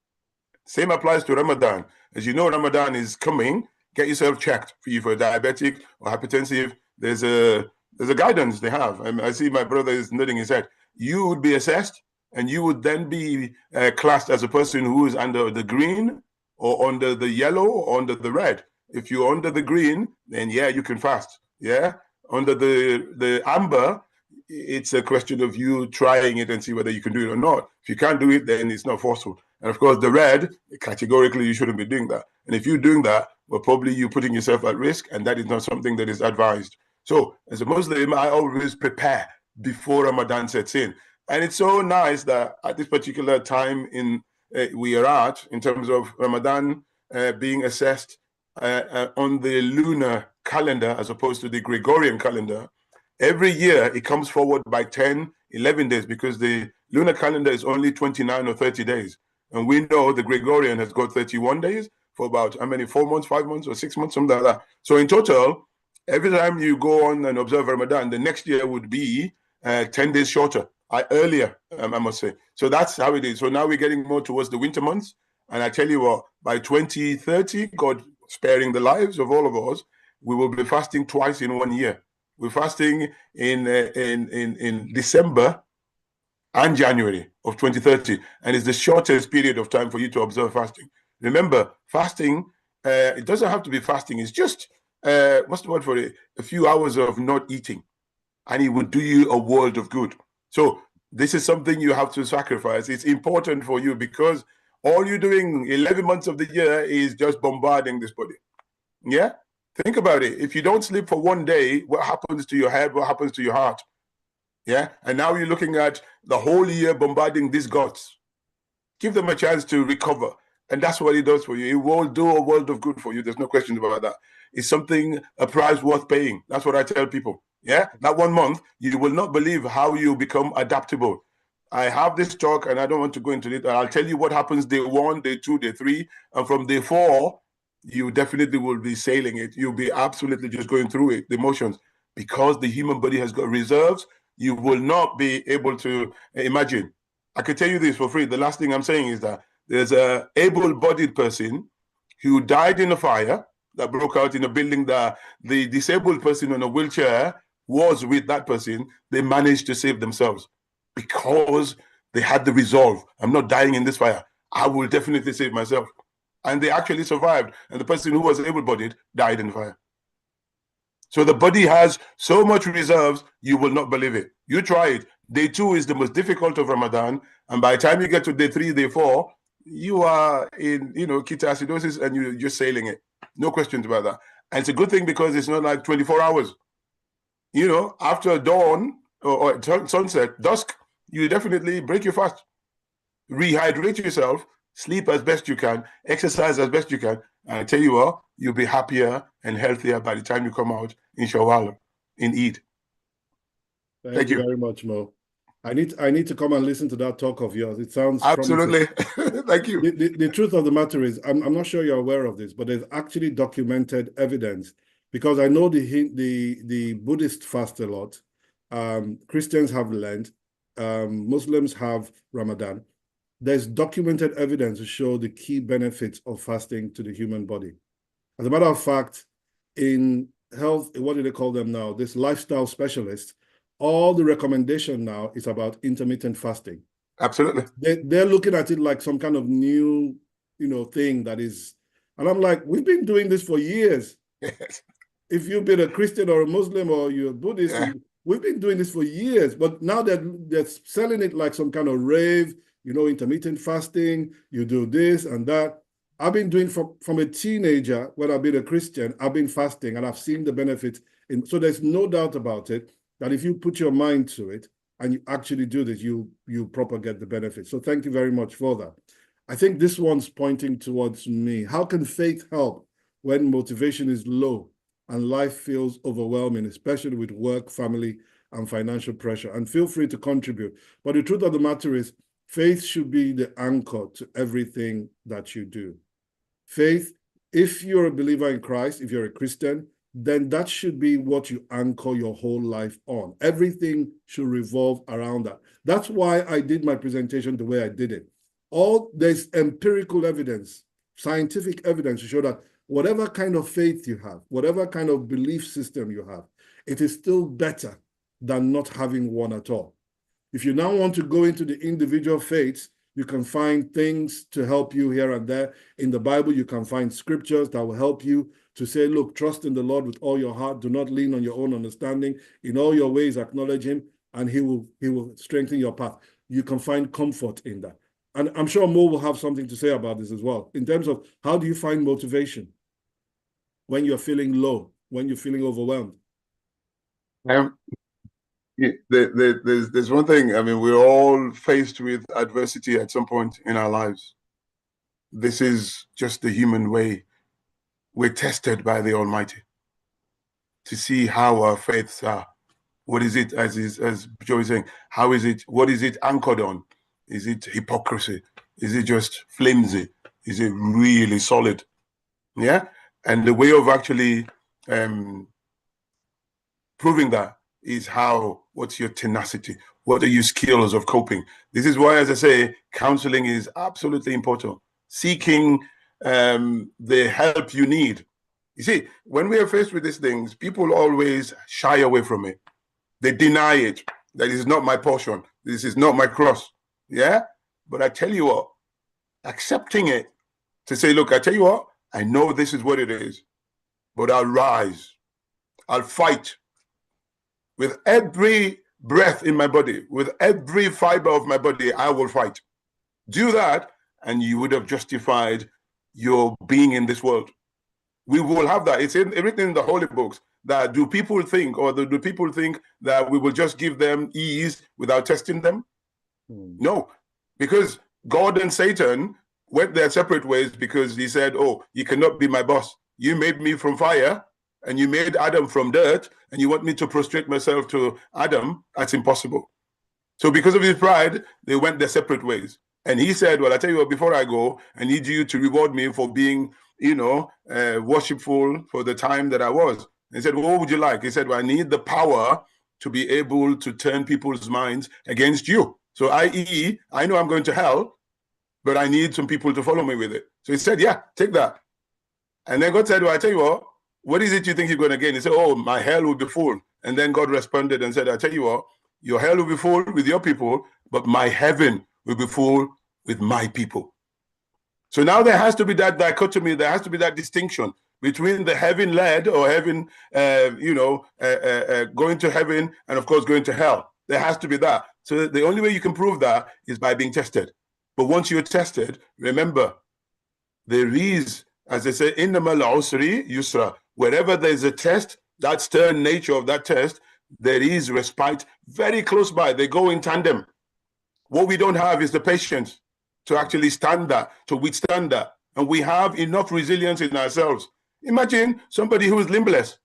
Same applies to Ramadan. As you know, Ramadan is coming. Get yourself checked. For you, for diabetic or hypertensive, there's a guidance they have. I see my brother is nodding his head. You would be assessed, and you would then be classed as a person who is under the green or under the yellow or under the red. If you're under the green, then yeah, you can fast. Yeah, under the amber, it's a question of you trying it and see whether you can do it or not. If you can't do it, then it's not forceful. And of course, the red, categorically, you shouldn't be doing that. And if you're doing that, well, probably you're putting yourself at risk, and that is not something that is advised. So as a Muslim, I always prepare before Ramadan sets in. And it's so nice that at this particular time we are at, in terms of Ramadan being assessed on the lunar calendar as opposed to the Gregorian calendar, every year it comes forward by 10, 11 days, because the lunar calendar is only 29 or 30 days. And we know the Gregorian has got 31 days for about, 4 months, 5 months, or 6 months, something like that. So in total, every time you go on and observe Ramadan, the next year would be 10 days shorter, earlier, I must say. So that's how it is. So now we're getting more towards the winter months. And I tell you what, by 2030, God sparing the lives of all of us, we will be fasting twice in 1 year. We're fasting in December and January of 2030, and it's the shortest period of time for you to observe fasting. Remember, fasting, it doesn't have to be fasting. It's just, what's the word for it? A few hours of not eating, and it would do you a world of good. So this is something you have to sacrifice. It's important for you, because all you're doing 11 months of the year is just bombarding this body. Yeah? Think about it. If you don't sleep for one day, what happens to your head? What happens to your heart? Yeah. And now you're looking at the whole year bombarding these gods. Give them a chance to recover. And that's what it does for you. It will do a world of good for you. There's no question about that. It's something, a price worth paying. That's what I tell people. Yeah. That 1 month, you will not believe how you become adaptable. I have this talk and I don't want to go into it. I'll tell you what happens day 1, day 2, day 3. And from day 4, you definitely will be sailing it. You'll be absolutely just going through it, the emotions. Because the human body has got reserves, you will not be able to imagine. I can tell you this for free. The last thing I'm saying is that there's a able-bodied person who died in a fire that broke out in a building that the disabled person in a wheelchair was with that person. They managed to save themselves because they had the resolve. I'm not dying in this fire. I will definitely save myself. And they actually survived. And the person who was able-bodied died in the fire. So the body has so much reserves, you will not believe it. You try it. Day 2 is the most difficult of Ramadan. And by the time you get to day 3, day 4, you are in, ketoacidosis and you're just sailing it. No questions about that. And it's a good thing because it's not like 24 hours. After dawn or sunset, dusk, you definitely break your fast. Rehydrate yourself, sleep as best you can, exercise as best you can. And I tell you what, you'll be happier and healthier by the time you come out in Shawwal, in Eid. Thank you very much, Mo. I need to come and listen to that talk of yours. It sounds absolutely. Thank you. The truth of the matter is, I'm not sure you're aware of this, but there's actually documented evidence, because I know the Buddhists fast a lot. Christians have Lent. Muslims have Ramadan. There's documented evidence to show the key benefits of fasting to the human body. As a matter of fact, in health, what do they call them now? This lifestyle specialists, all the recommendation now is about intermittent fasting. Absolutely. They're looking at it like some kind of new, thing that is, and I'm like, we've been doing this for years. Yes. If you've been a Christian or a Muslim or you're a Buddhist, we've been doing this for years, but now they're selling it like some kind of rave, intermittent fasting, you do this and that. I've been doing from a teenager, when I've been a Christian, I've been fasting and I've seen the benefits. So there's no doubt about it that if you put your mind to it and you actually do this, you proper get the benefits. So thank you very much for that. I think this one's pointing towards me. How can faith help when motivation is low and life feels overwhelming, especially with work, family, and financial pressure? And feel free to contribute. But the truth of the matter is, faith should be the anchor to everything that you do. Faith, if you're a believer in Christ, if you're a Christian, then that should be what you anchor your whole life on. Everything should revolve around that. That's why I did my presentation the way I did it. There's empirical evidence, scientific evidence to show that whatever kind of faith you have, whatever kind of belief system you have, it is still better than not having one at all. If you now want to go into the individual faiths, you can find things to help you here and there. In the Bible, you can find scriptures that will help you to say, look, trust in the Lord with all your heart. Do not lean on your own understanding. In all your ways, acknowledge him, and he will strengthen your path. You can find comfort in that. And I'm sure Mo will have something to say about this as well, in terms of how do you find motivation when you're feeling low, when you're feeling overwhelmed? There's one thing. I mean, we're all faced with adversity at some point in our lives. This is just the human way. We're tested by the Almighty to see how our faiths are. What is it, as Joe is saying, how is it, what is it anchored on? Is it hypocrisy? Is it just flimsy? Is it really solid? Yeah? And the way of actually proving that is what's your tenacity? What are your skills of coping? This is why, as I say, counseling is absolutely important. Seeking the help you need. You see, when we are faced with these things, people always shy away from it. They deny it. That is not my portion. This is not my cross. Yeah? But I tell you what, accepting it, to say, look, I tell you what, I know this is what it is, but I'll rise. I'll fight. With every breath in my body, with every fiber of my body, I will fight. Do that, and you would have justified your being in this world. We will have that. It's written in the holy books that do people think that we will just give them ease without testing them? No, because God and Satan went their separate ways because he said, oh, you cannot be my boss. You made me from fire and you made Adam from dirt and you want me to prostrate myself to Adam. That's impossible. So because of his pride, they went their separate ways. And he said, well, I tell you what, before I go, I need you to reward me for being, worshipful for the time that I was. He said, well, what would you like? He said, well, I need the power to be able to turn people's minds against you. So i.e., I know I'm going to hell, but I need some people to follow me with it. So he said, yeah, take that. And then God said, well, I tell you what is it you think you're going to gain? He said, oh, my hell will be full. And then God responded and said, I tell you what, your hell will be full with your people, but my heaven will be full with my people. So now there has to be that dichotomy, there has to be that distinction between the heaven-led or heaven, going to heaven and, of course, going to hell. There has to be that. So the only way you can prove that is by being tested. But once you're tested, remember, there is, as they say, innamal usri yusra. Wherever there's a test, that stern nature of that test, there is respite very close by. They go in tandem. What we don't have is the patience to actually stand that, to withstand that. And we have enough resilience in ourselves. Imagine somebody who is limbless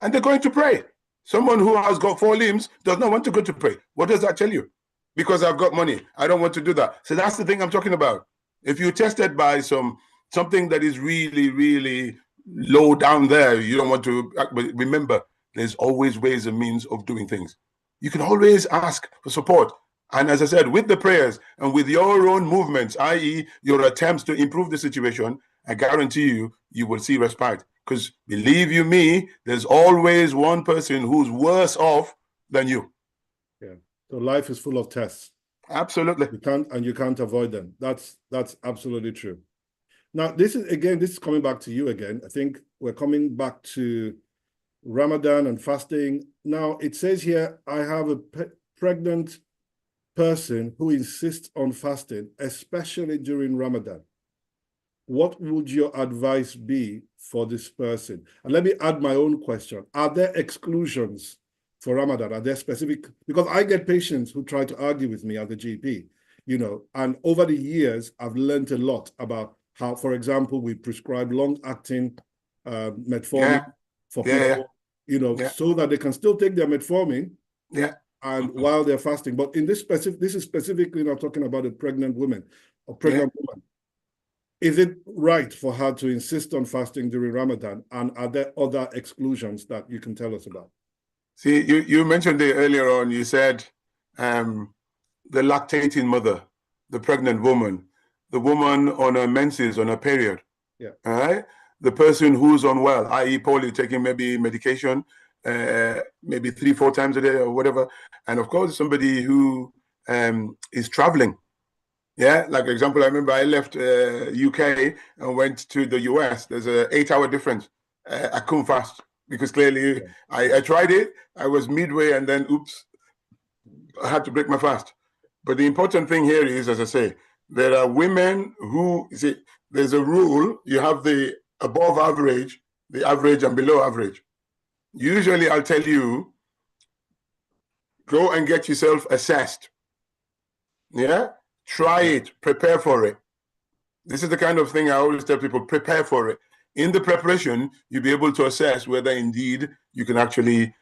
and they're going to pray. Someone who has got 4 limbs does not want to go to pray. What does that tell you? Because I've got money, I don't want to do that. So that's the thing I'm talking about. If you're tested by something that is really, really low down there, you don't want to, but remember, there's always ways and means of doing things. You can always ask for support. And as I said, with the prayers and with your own movements, i.e. your attempts to improve the situation, I guarantee you, you will see respite. Because believe you me, there's always one person who's worse off than you. Yeah. So life is full of tests. Absolutely. You can't avoid them. That's absolutely true. Now, this is coming back to you again. I think we're coming back to Ramadan and fasting. Now, it says here, I have a pregnant person who insists on fasting, especially during Ramadan. What would your advice be for this person? And let me add my own question. Are there exclusions for Ramadan? Are there specific? Because I get patients who try to argue with me as a GP, and over the years, I've learned a lot about how, for example, we prescribe long-acting metformin for people, so that they can still take their metformin and while they're fasting. But in this is specifically not talking about a pregnant woman or pregnant woman. Is it right for her to insist on fasting during Ramadan? And are there other exclusions that you can tell us about? See, you mentioned it earlier on. You said the lactating mother, the pregnant woman, the woman on her menses, on her period. Yeah. All right. The person who's unwell, i.e. poorly, taking maybe medication, maybe 3-4 times a day or whatever. And of course, somebody who is traveling. Yeah, like example, I remember I left UK and went to the US. There's an 8-hour difference. I couldn't fast because clearly I tried it. I was midway and then, oops, I had to break my fast. But the important thing here is, as I say, there are women who, there's a rule. You have the above average, the average and below average. Usually I'll tell you, go and get yourself assessed. Yeah. Try it, prepare for it. This is the kind of thing I always tell people, prepare for it. In the preparation, you'll be able to assess whether indeed you can actually,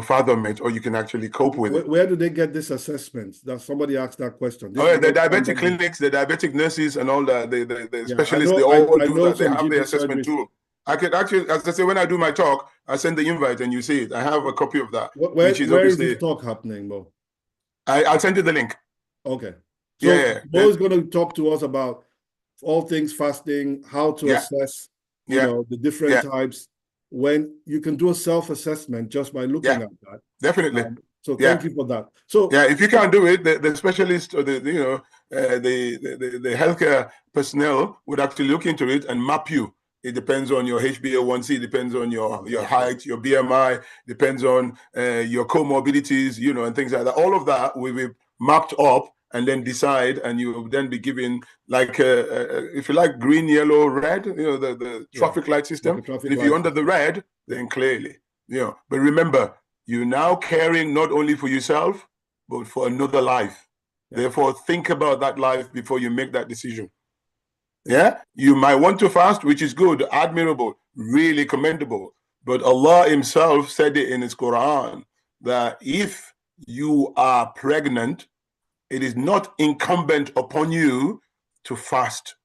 fathom it or you can actually cope with it. Where do they get this assessment? That somebody asked that question. The diabetic clinics, the diabetic nurses and all that, the specialists, they all do that. They have the assessment tool. I could actually, as I say, when I do my talk, I send the invite and you see it. I have a copy of that. Where is this talk happening, Mo? I'll send you the link. Okay. So Mo is going to talk to us about all things fasting, how to assess, the different types. When you can do a self-assessment just by looking at that. Definitely. So thank you for that. So if you can't do it, the specialist or the healthcare personnel would actually look into it and map you. It depends on your HbA1c, depends on your height, your BMI, depends on your comorbidities, and things like that. All of that will be mapped up and then decide, and you will then be given like if you like green, yellow, red, the traffic light system. Like traffic if you're light under the red, then clearly, but remember, you're now caring not only for yourself but for another life. Therefore, think about that life before you make that decision. You might want to fast, which is good, admirable, really commendable, but Allah himself said it in his Quran that if you are pregnant, it is not incumbent upon you to fast.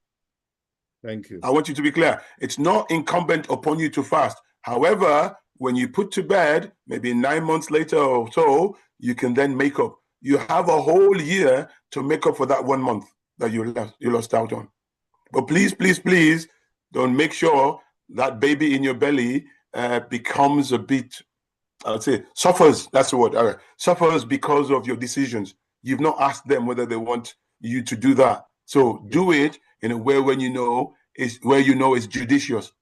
Thank you. I want you to be clear. It's not incumbent upon you to fast. However, when you put to bed, maybe 9 months later or so, you can then make up. You have a whole year to make up for that 1 month that you lost out on. But please, please, please, don't make sure that baby in your belly becomes a bit, I would say, suffers. That's the word. Suffers because of your decisions. You've not asked them whether they want you to do that. So do it in a way when you know it's judicious.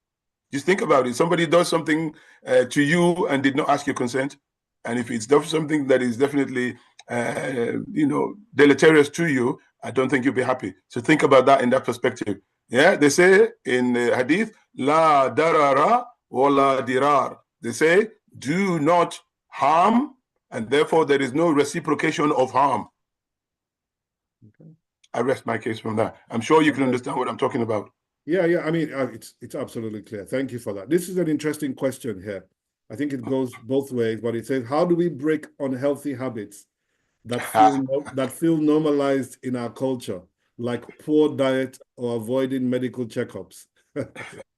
Just think about it. Somebody does something to you and did not ask your consent, and if it's something that is definitely deleterious to you, I don't think you'll be happy. So think about that in that perspective. They say in the hadith, la darara wa la dirar. They say, do not harm, and therefore there is no reciprocation of harm. Okay. I rest my case from that. I'm sure you can understand what I'm talking about. Yeah. I mean, it's absolutely clear. Thank you for that. This is an interesting question here. I think it goes both ways, but it says, how do we break unhealthy habits that feel normalized in our culture, like poor diet or avoiding medical checkups?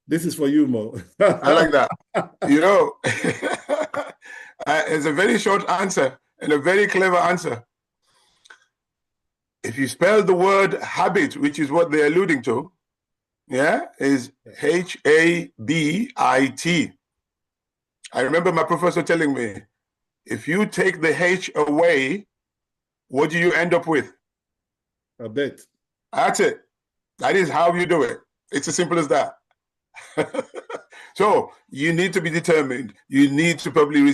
This is for you, Mo. I like that. It's a very short answer and a very clever answer. If you spell the word habit, which is what they're alluding to, is Habit. I remember my professor telling me, if you take the H away, what do you end up with? A bit. That's it. That is how you do it. It's as simple as that. So you need to be determined. You need to probably be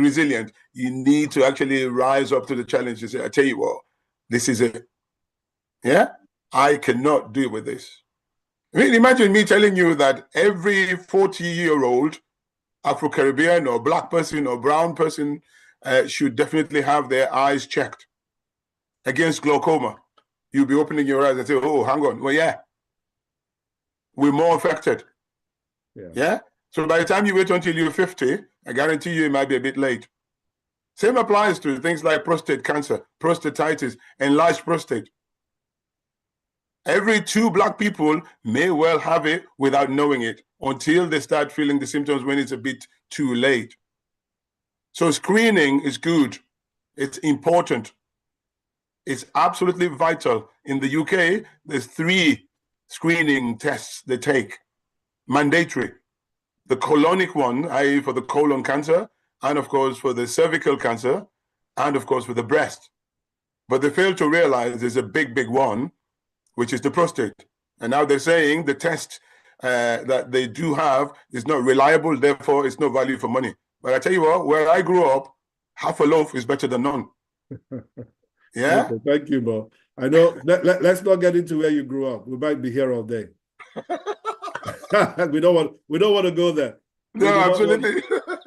resilient. You need to actually rise up to the challenge and say, I tell you what, this is it. I cannot deal with this. I mean, imagine me telling you that every 40-year-old Afro-Caribbean or black person or brown person should definitely have their eyes checked against glaucoma. You'll be opening your eyes and say, oh, hang on. Well, we're more affected. So by the time you wait until you're 50, I guarantee you it might be a bit late. Same applies to things like prostate cancer, prostatitis, enlarged prostate. Every 2 black people may well have it without knowing it until they start feeling the symptoms when it's a bit too late. So screening is good. It's important. It's absolutely vital. In the UK, there's 3 screening tests they take, mandatory. The colonic one, i.e. for the colon cancer, and of course for the cervical cancer, and of course for the breast. But they fail to realize there's a big, big one, which is the prostate. And now they're saying the test that they do have is not reliable, therefore it's no value for money. But I tell you what, where I grew up, half a loaf is better than none. Okay, thank you, Mo. I know, let's not get into where you grew up. We might be here all day. We don't want to go there. No, absolutely.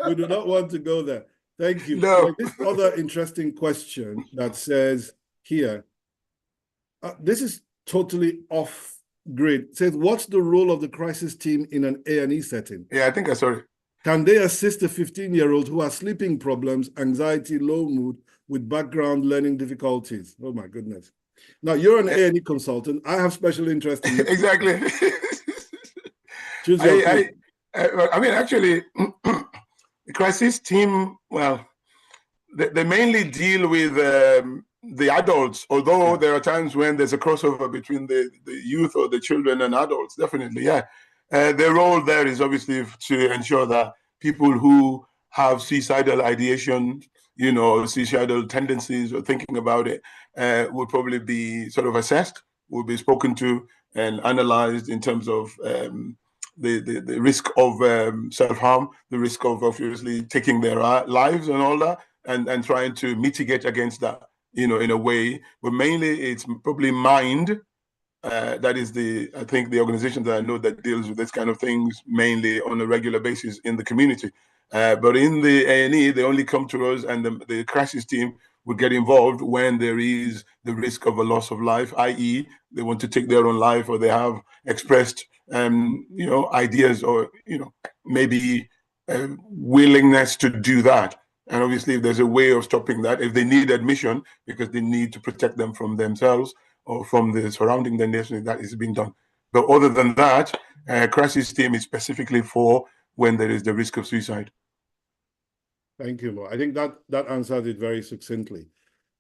We do not want to go there. Thank you. No. This other interesting question that says here, this is totally off grid. It says, what's the role of the crisis team in an A&E setting? I think I saw it. Can they assist a 15-year-old who has sleeping problems, anxiety, low mood, with background learning difficulties? Oh my goodness. Now, you're an A&E consultant. I have special interest in it. Exactly. Choose your I mean, actually, the crisis team, well, they mainly deal with the adults, although there are times when there's a crossover between the youth or the children and adults, definitely, their role there is obviously to ensure that people who have suicidal ideation, suicidal tendencies or thinking about it, would probably be sort of assessed, will be spoken to and analyzed in terms of the risk of self-harm, the risk of obviously taking their lives and all that, and trying to mitigate against that. in a way, but mainly it's probably mind. That is I think the organization that I know that deals with this kind of things mainly on a regular basis in the community. But in the A&E, they only come to us, and the crisis team will get involved when there is the risk of a loss of life, i.e., they want to take their own life, or they have expressed, ideas, or maybe willingness to do that. And obviously, if there's a way of stopping that, if they need admission because they need to protect them from themselves or from the surrounding the nation, that is being done. But other than that, crisis team is specifically for when there is the risk of suicide. Thank you, Mo. I think that answered it very succinctly.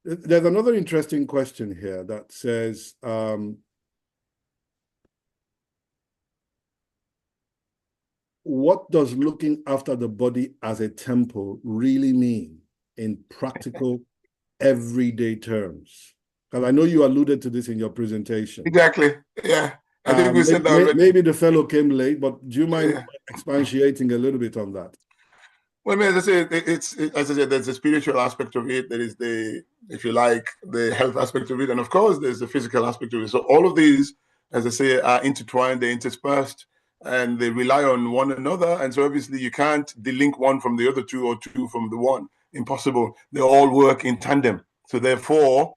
There's another interesting question here that says, what does looking after the body as a temple really mean in practical, everyday terms? Because I know you alluded to this in your presentation. Exactly. Yeah. I think we said that already. Maybe the fellow came late, but do you mind expatiating a little bit on that? Well, I mean, as I say, as I said, there's the spiritual aspect of it. There is if you like, the health aspect of it, and of course, there's the physical aspect of it. So all of these, as I say, are intertwined, they're interspersed, and they rely on one another. And so obviously, you can't delink one from the other two or two from the one. Impossible. They all work in tandem. So therefore,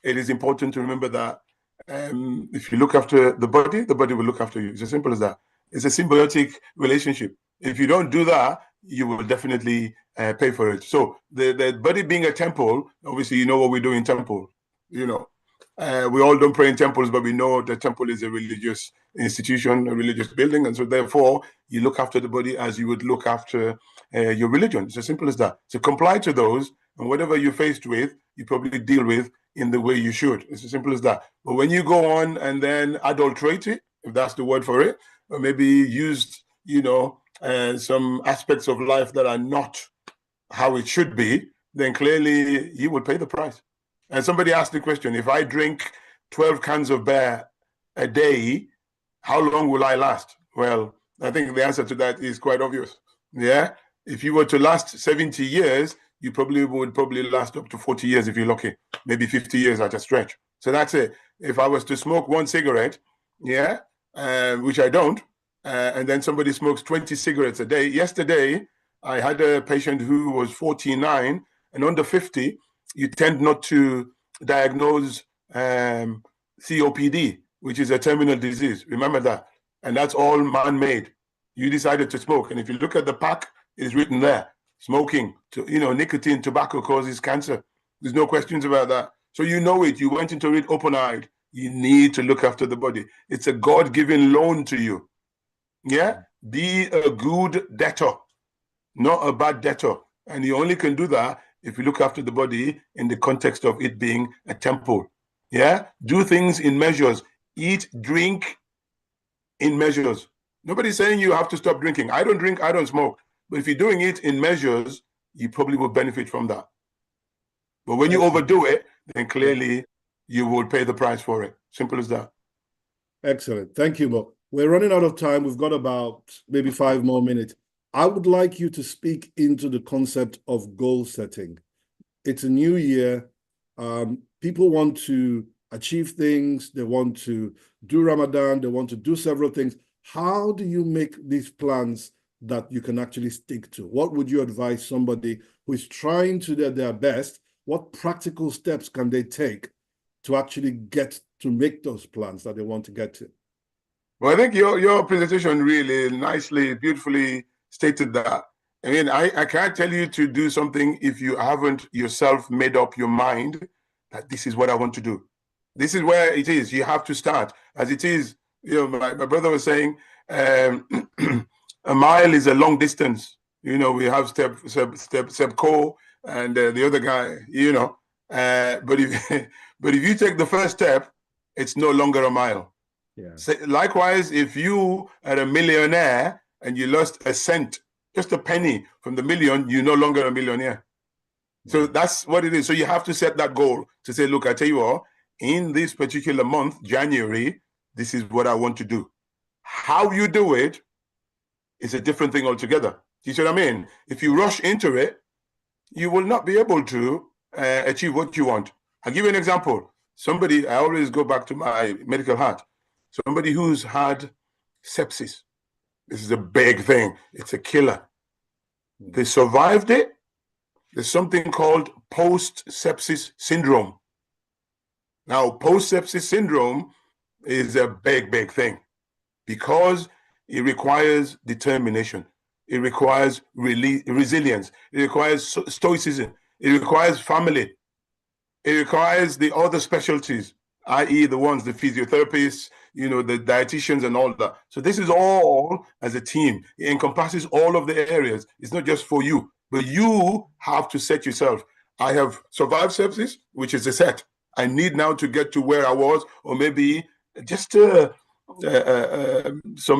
it is important to remember that if you look after the body will look after you. It's as simple as that. It's a symbiotic relationship. If you don't do that, you will definitely pay for it. So the body being a temple, obviously, you know what we do in temple. We all don't pray in temples, but we know the temple is a religious institution, a religious building. And so therefore, you look after the body as you would look after your religion. It's as simple as that. So comply to those, and whatever you're faced with, you probably deal with in the way you should. It's as simple as that. But when you go on and then adulterate it, if that's the word for it, or maybe used, some aspects of life that are not how it should be, then clearly you will pay the price. And somebody asked the question, if I drink 12 cans of beer a day, how long will I last? Well, I think the answer to that is quite obvious. Yeah. If you were to last 70 years, you would last up to 40 years if you're lucky, maybe 50 years at a stretch. So that's it. If I was to smoke one cigarette, which I don't, and then somebody smokes 20 cigarettes a day. Yesterday, I had a patient who was 49 and under 50. You tend not to diagnose COPD, which is a terminal disease. Remember that. And that's all man-made. You decided to smoke. And if you look at the pack, it's written there. Smoking, nicotine, tobacco causes cancer. There's no questions about that. So you know it. You went into it open-eyed. You need to look after the body. It's a God-given loan to you. Yeah? Be a good debtor, not a bad debtor. And you only can do that if you look after the body in the context of it being a temple. Yeah? Do things in measures. Eat, drink in measures. Nobody's saying you have to stop drinking. I don't drink, I don't smoke. But if you're doing it in measures, you probably will benefit from that. But when you overdo it, then clearly you will pay the price for it. Simple as that. Excellent. Thank you, Mo. We're running out of time. We've got about maybe 5 more minutes. I would like you to speak into the concept of goal setting. It's a new year. People want to achieve things. They want to do Ramadan. They want to do several things. How do you make these plans that you can actually stick to? What would you advise somebody who is trying to do their best? What practical steps can they take to actually get to make those plans that they want to get to? Well, I think your presentation really nicely, beautifully stated that. I mean, I can't tell you to do something if you haven't yourself made up your mind that this is what I want to do. This is where it is. You have to start. As it is, my brother was saying, a mile is a long distance. We have step co and the other guy, but if you take the first step, it's no longer a mile. Yeah. So likewise, if you are a millionaire and you lost a cent, just a penny from the million, you're no longer a millionaire. So that's what it is. So you have to set that goal to say, look, I tell you what, in this particular month, January, this is what I want to do. How you do it is a different thing altogether. You see what I mean? If you rush into it, you will not be able to achieve what you want. I'll give you an example. Somebody, I always go back to my medical hat. Somebody who's had sepsis. This is a big thing. It's a killer. They survived it. There's something called post-sepsis syndrome. Now, post-sepsis syndrome is a big, big thing because it requires determination. It requires resilience. It requires stoicism. It requires family. It requires the other specialties, i.e. the ones, the physiotherapists, you know, the dietitians and all that. So this is all as a team. It encompasses all of the areas. It's not just for you, but you have to set yourself. I have survived sepsis, which is a set. I need now to get to where I was, or maybe just some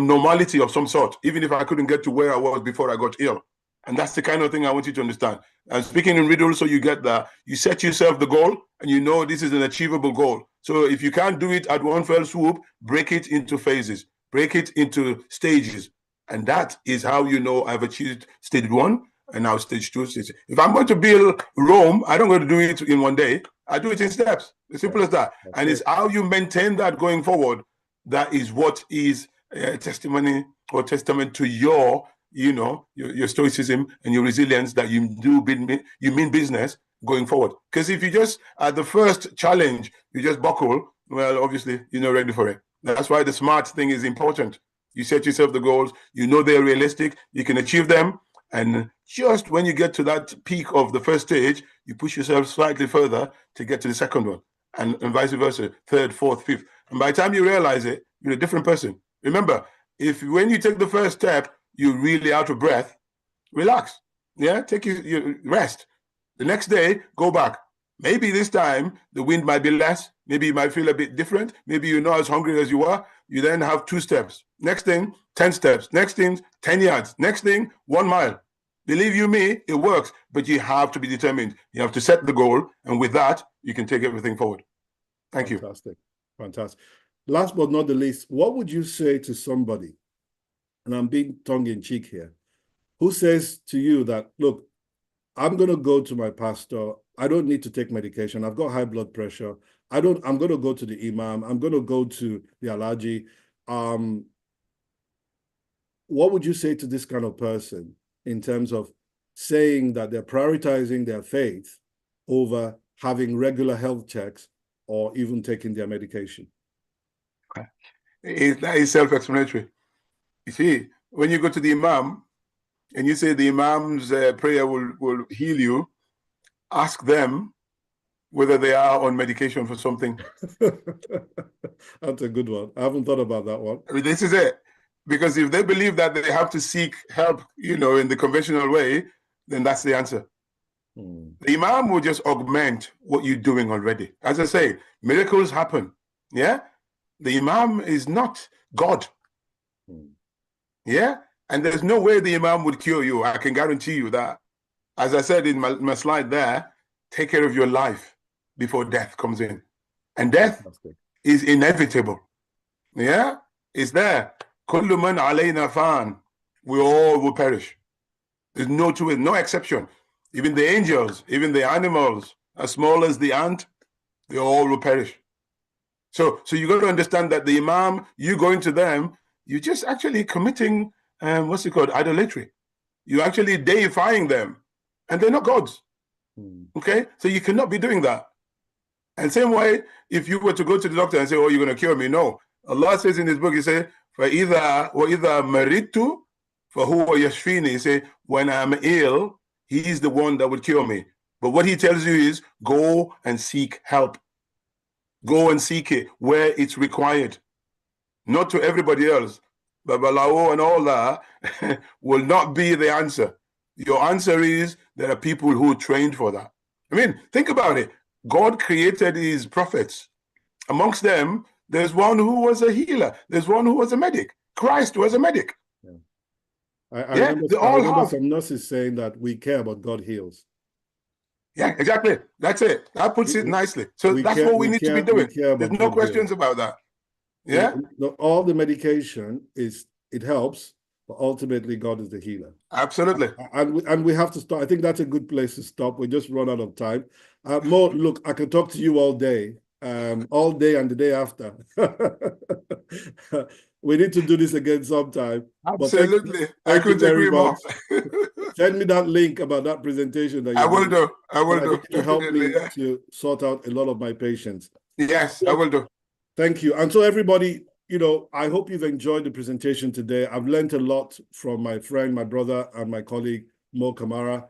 normality of some sort, even if I couldn't get to where I was before I got ill. And that's the kind of thing I want you to understand. I'm speaking in riddles so you get that. You set yourself the goal and you know this is an achievable goal. So if you can't do it at one fell swoop, break it into phases, break it into stages. And that is how you know I've achieved stage 1 and now stage 2. If I'm going to build Rome, I don't go to do it in one day. I do it in steps. As simple as that. And it's how you maintain that going forward. That is what is a testimony or testament to your, you know, your stoicism and your resilience, that you mean business going forward. Because if you just at the first challenge you just buckle, well, obviously you're not ready for it. That's why the SMART thing is important. You set yourself the goals, you know they're realistic, you can achieve them, and just when you get to that peak of the first stage, you push yourself slightly further to get to the second one, and vice versa, third, fourth, fifth. And by the time you realize it, you're a different person. Remember, if when you take the first step, you're really out of breath, relax. Yeah, take your rest. The next day, go back. Maybe this time the wind might be less. Maybe you might feel a bit different. Maybe you're not as hungry as you were. You then have 2 steps. Next thing, 10 steps. Next thing, 10 yards. Next thing, 1 mile. Believe you me, it works, but you have to be determined. You have to set the goal, and with that, you can take everything forward. Thank you. Fantastic. Last but not the least, what would you say to somebody, and I'm being tongue-in-cheek here, who says to you that, look, I'm going to go to my pastor. I don't need to take medication. I've got high blood pressure. I'm going to go to the imam. I'm going to go to the allergy. What would you say to this kind of person in terms of saying that they're prioritizing their faith over having regular health checks or even taking their medication? That is self-explanatory. You see, when you go to the imam and you say the imam's prayer will heal you, ask them whether they are on medication for something. That's a good one. I haven't thought about that one. I mean, this is it. Because if they believe that they have to seek help, you know, in the conventional way, then that's the answer. The imam will just augment what you're doing already. As I say, miracles happen. Yeah? The imam is not God. Yeah? And there's no way the imam would cure you. I can guarantee you that. As I said in my slide there, take care of your life before death comes in. And death is inevitable. Yeah? It's there. Kullu man alayna fan. We all will perish. There's no to it, no exception. Even the angels, even the animals, as small as the ant, they all will perish. So you got to understand that the imam, you going to them, you're just actually committing, what's it called, idolatry. You're actually deifying them, and they're not gods. Okay, so you cannot be doing that. And same way, if you were to go to the doctor and say, "Oh, you're going to cure me," no. Allah says in His book, He says, "فَإِذَا مَرِضْتُ فَهُوَ يَشْفِينِ." He says, when I'm ill, He is the one that would cure me. But what He tells you is, go and seek help. Go and seek it where it's required. Not to everybody else. Babalawo and all that will not be the answer. Your answer is, there are people who trained for that. I mean, think about it. God created His prophets. Amongst them, there's one who was a healer. There's one who was a medic. Christ was a medic. I remember some nurses saying that we care, but God heals. Yeah, exactly. That's it. That puts it nicely. So that's what we need to be doing. There's no questions about that. Yeah. All the medication it helps, but ultimately God is the healer. Absolutely. And we have to start. I think that's a good place to stop. We just run out of time. Mo, look, I can talk to you all day and the day after. We need to do this again sometime. Absolutely. Thank I couldn't you very agree more. Send me that link about that presentation that you I will do. I will do. to help me Definitely. to sort out a lot of my patients. Yes, I will do. Thank you. And so everybody, I hope you've enjoyed the presentation today. I've learned a lot from my friend, my brother, and my colleague, Mo Kamara.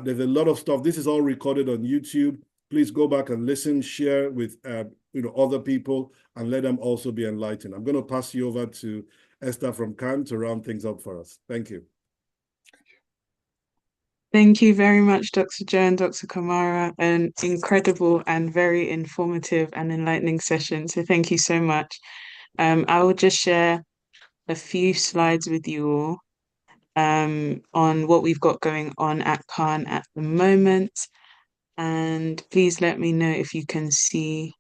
There's a lot of stuff. This is all recorded on YouTube. Please go back and listen, share with other people, and let them also be enlightened. I'm going to pass you over to Esther from Cannes to round things up for us. Thank you. Thank you very much, Dr. Joe and Dr. Kamara. An incredible and very informative and enlightening session. So thank you so much. I will just share a few slides with you all on what we've got going on at Cannes at the moment. And please let me know if you can see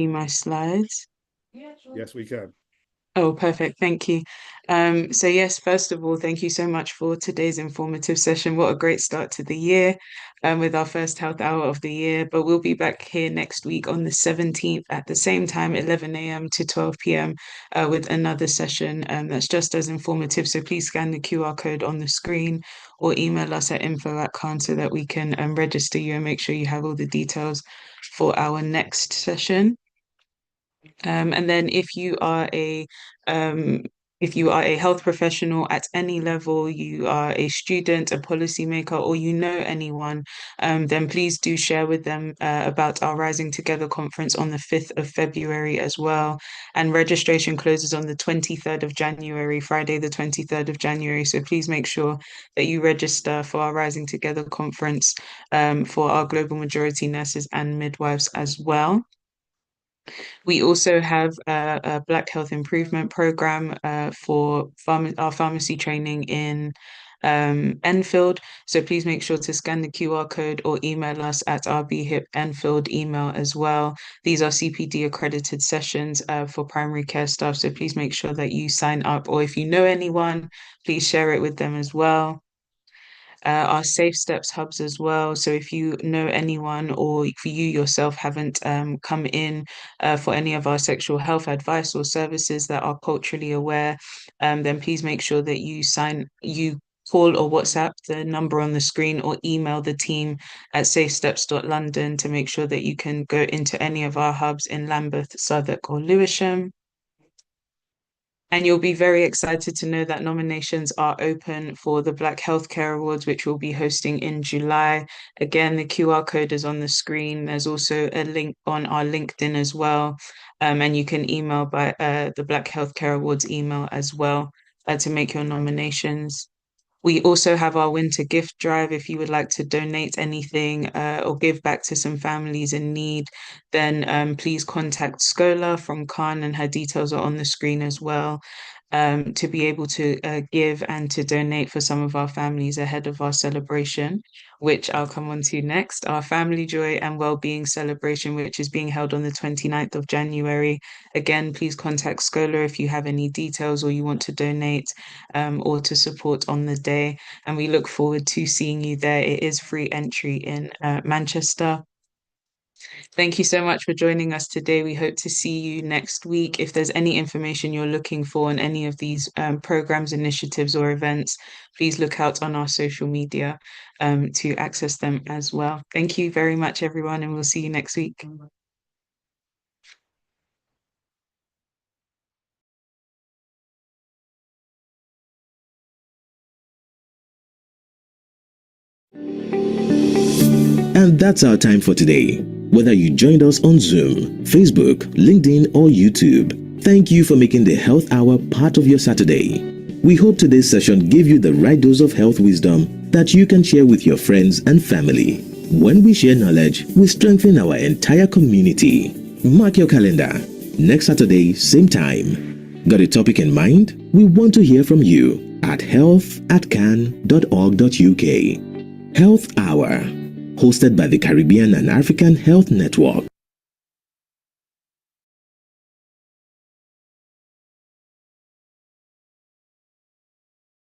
my slides. Yes, we can. Oh, perfect. Thank you. So yes, first of all, thank you so much for today's informative session. What a great start to the year with our first health hour of the year. But we'll be back here next week on the 17th at the same time, 11 a.m. to 12 p.m. With another session that's just as informative. So please scan the QR code on the screen or email us at info@Cannes so that we can register you and make sure you have all the details for our next session. And then if you are a health professional at any level, you are a student, a policymaker, or you know anyone, then please do share with them about our Rising Together conference on the 5th of February as well. And registration closes on the 23rd of January, Friday, the 23rd of January. So please make sure that you register for our Rising Together conference for our global majority nurses and midwives as well. We also have a Black Health Improvement Program for our pharmacy training in Enfield. So please make sure to scan the QR code or email us at our BHIP Enfield email as well. These are CPD accredited sessions for primary care staff. So please make sure that you sign up, or if you know anyone, please share it with them as well. Our Safe Steps hubs as well. So if you know anyone or if you yourself haven't come in for any of our sexual health advice or services that are culturally aware, then please make sure that you call or WhatsApp the number on the screen or email the team at safesteps.london to make sure that you can go into any of our hubs in Lambeth, Southwark or Lewisham. And you'll be very excited to know that nominations are open for the Black Healthcare Awards, which we'll be hosting in July. Again, the QR code is on the screen. There's also a link on our LinkedIn as well. And you can email by the Black Healthcare Awards email as well to make your nominations. We also have our winter gift drive. If you would like to donate anything or give back to some families in need, then please contact Scola from Cannes, and her details are on the screen as well, to be able to give and to donate for some of our families ahead of our celebration, which I'll come on to next, our Family Joy and Wellbeing celebration, which is being held on the 29th of January. Again, please contact Scola if you have any details or you want to donate or to support on the day. And we look forward to seeing you there. It is free entry in Manchester. Thank you so much for joining us today. We hope to see you next week. If there's any information you're looking for on any of these programs, initiatives, or events, please look out on our social media to access them as well. Thank you very much, everyone, and we'll see you next week. And that's our time for today. Whether you joined us on Zoom, Facebook, LinkedIn, or YouTube, thank you for making the Health Hour part of your Saturday. We hope today's session gave you the right dose of health wisdom that you can share with your friends and family. When we share knowledge, we strengthen our entire community. Mark your calendar. Next Saturday, same time. Got a topic in mind? We want to hear from you at health@can.org.uk. Health Hour, hosted by the Caribbean and African Health Network.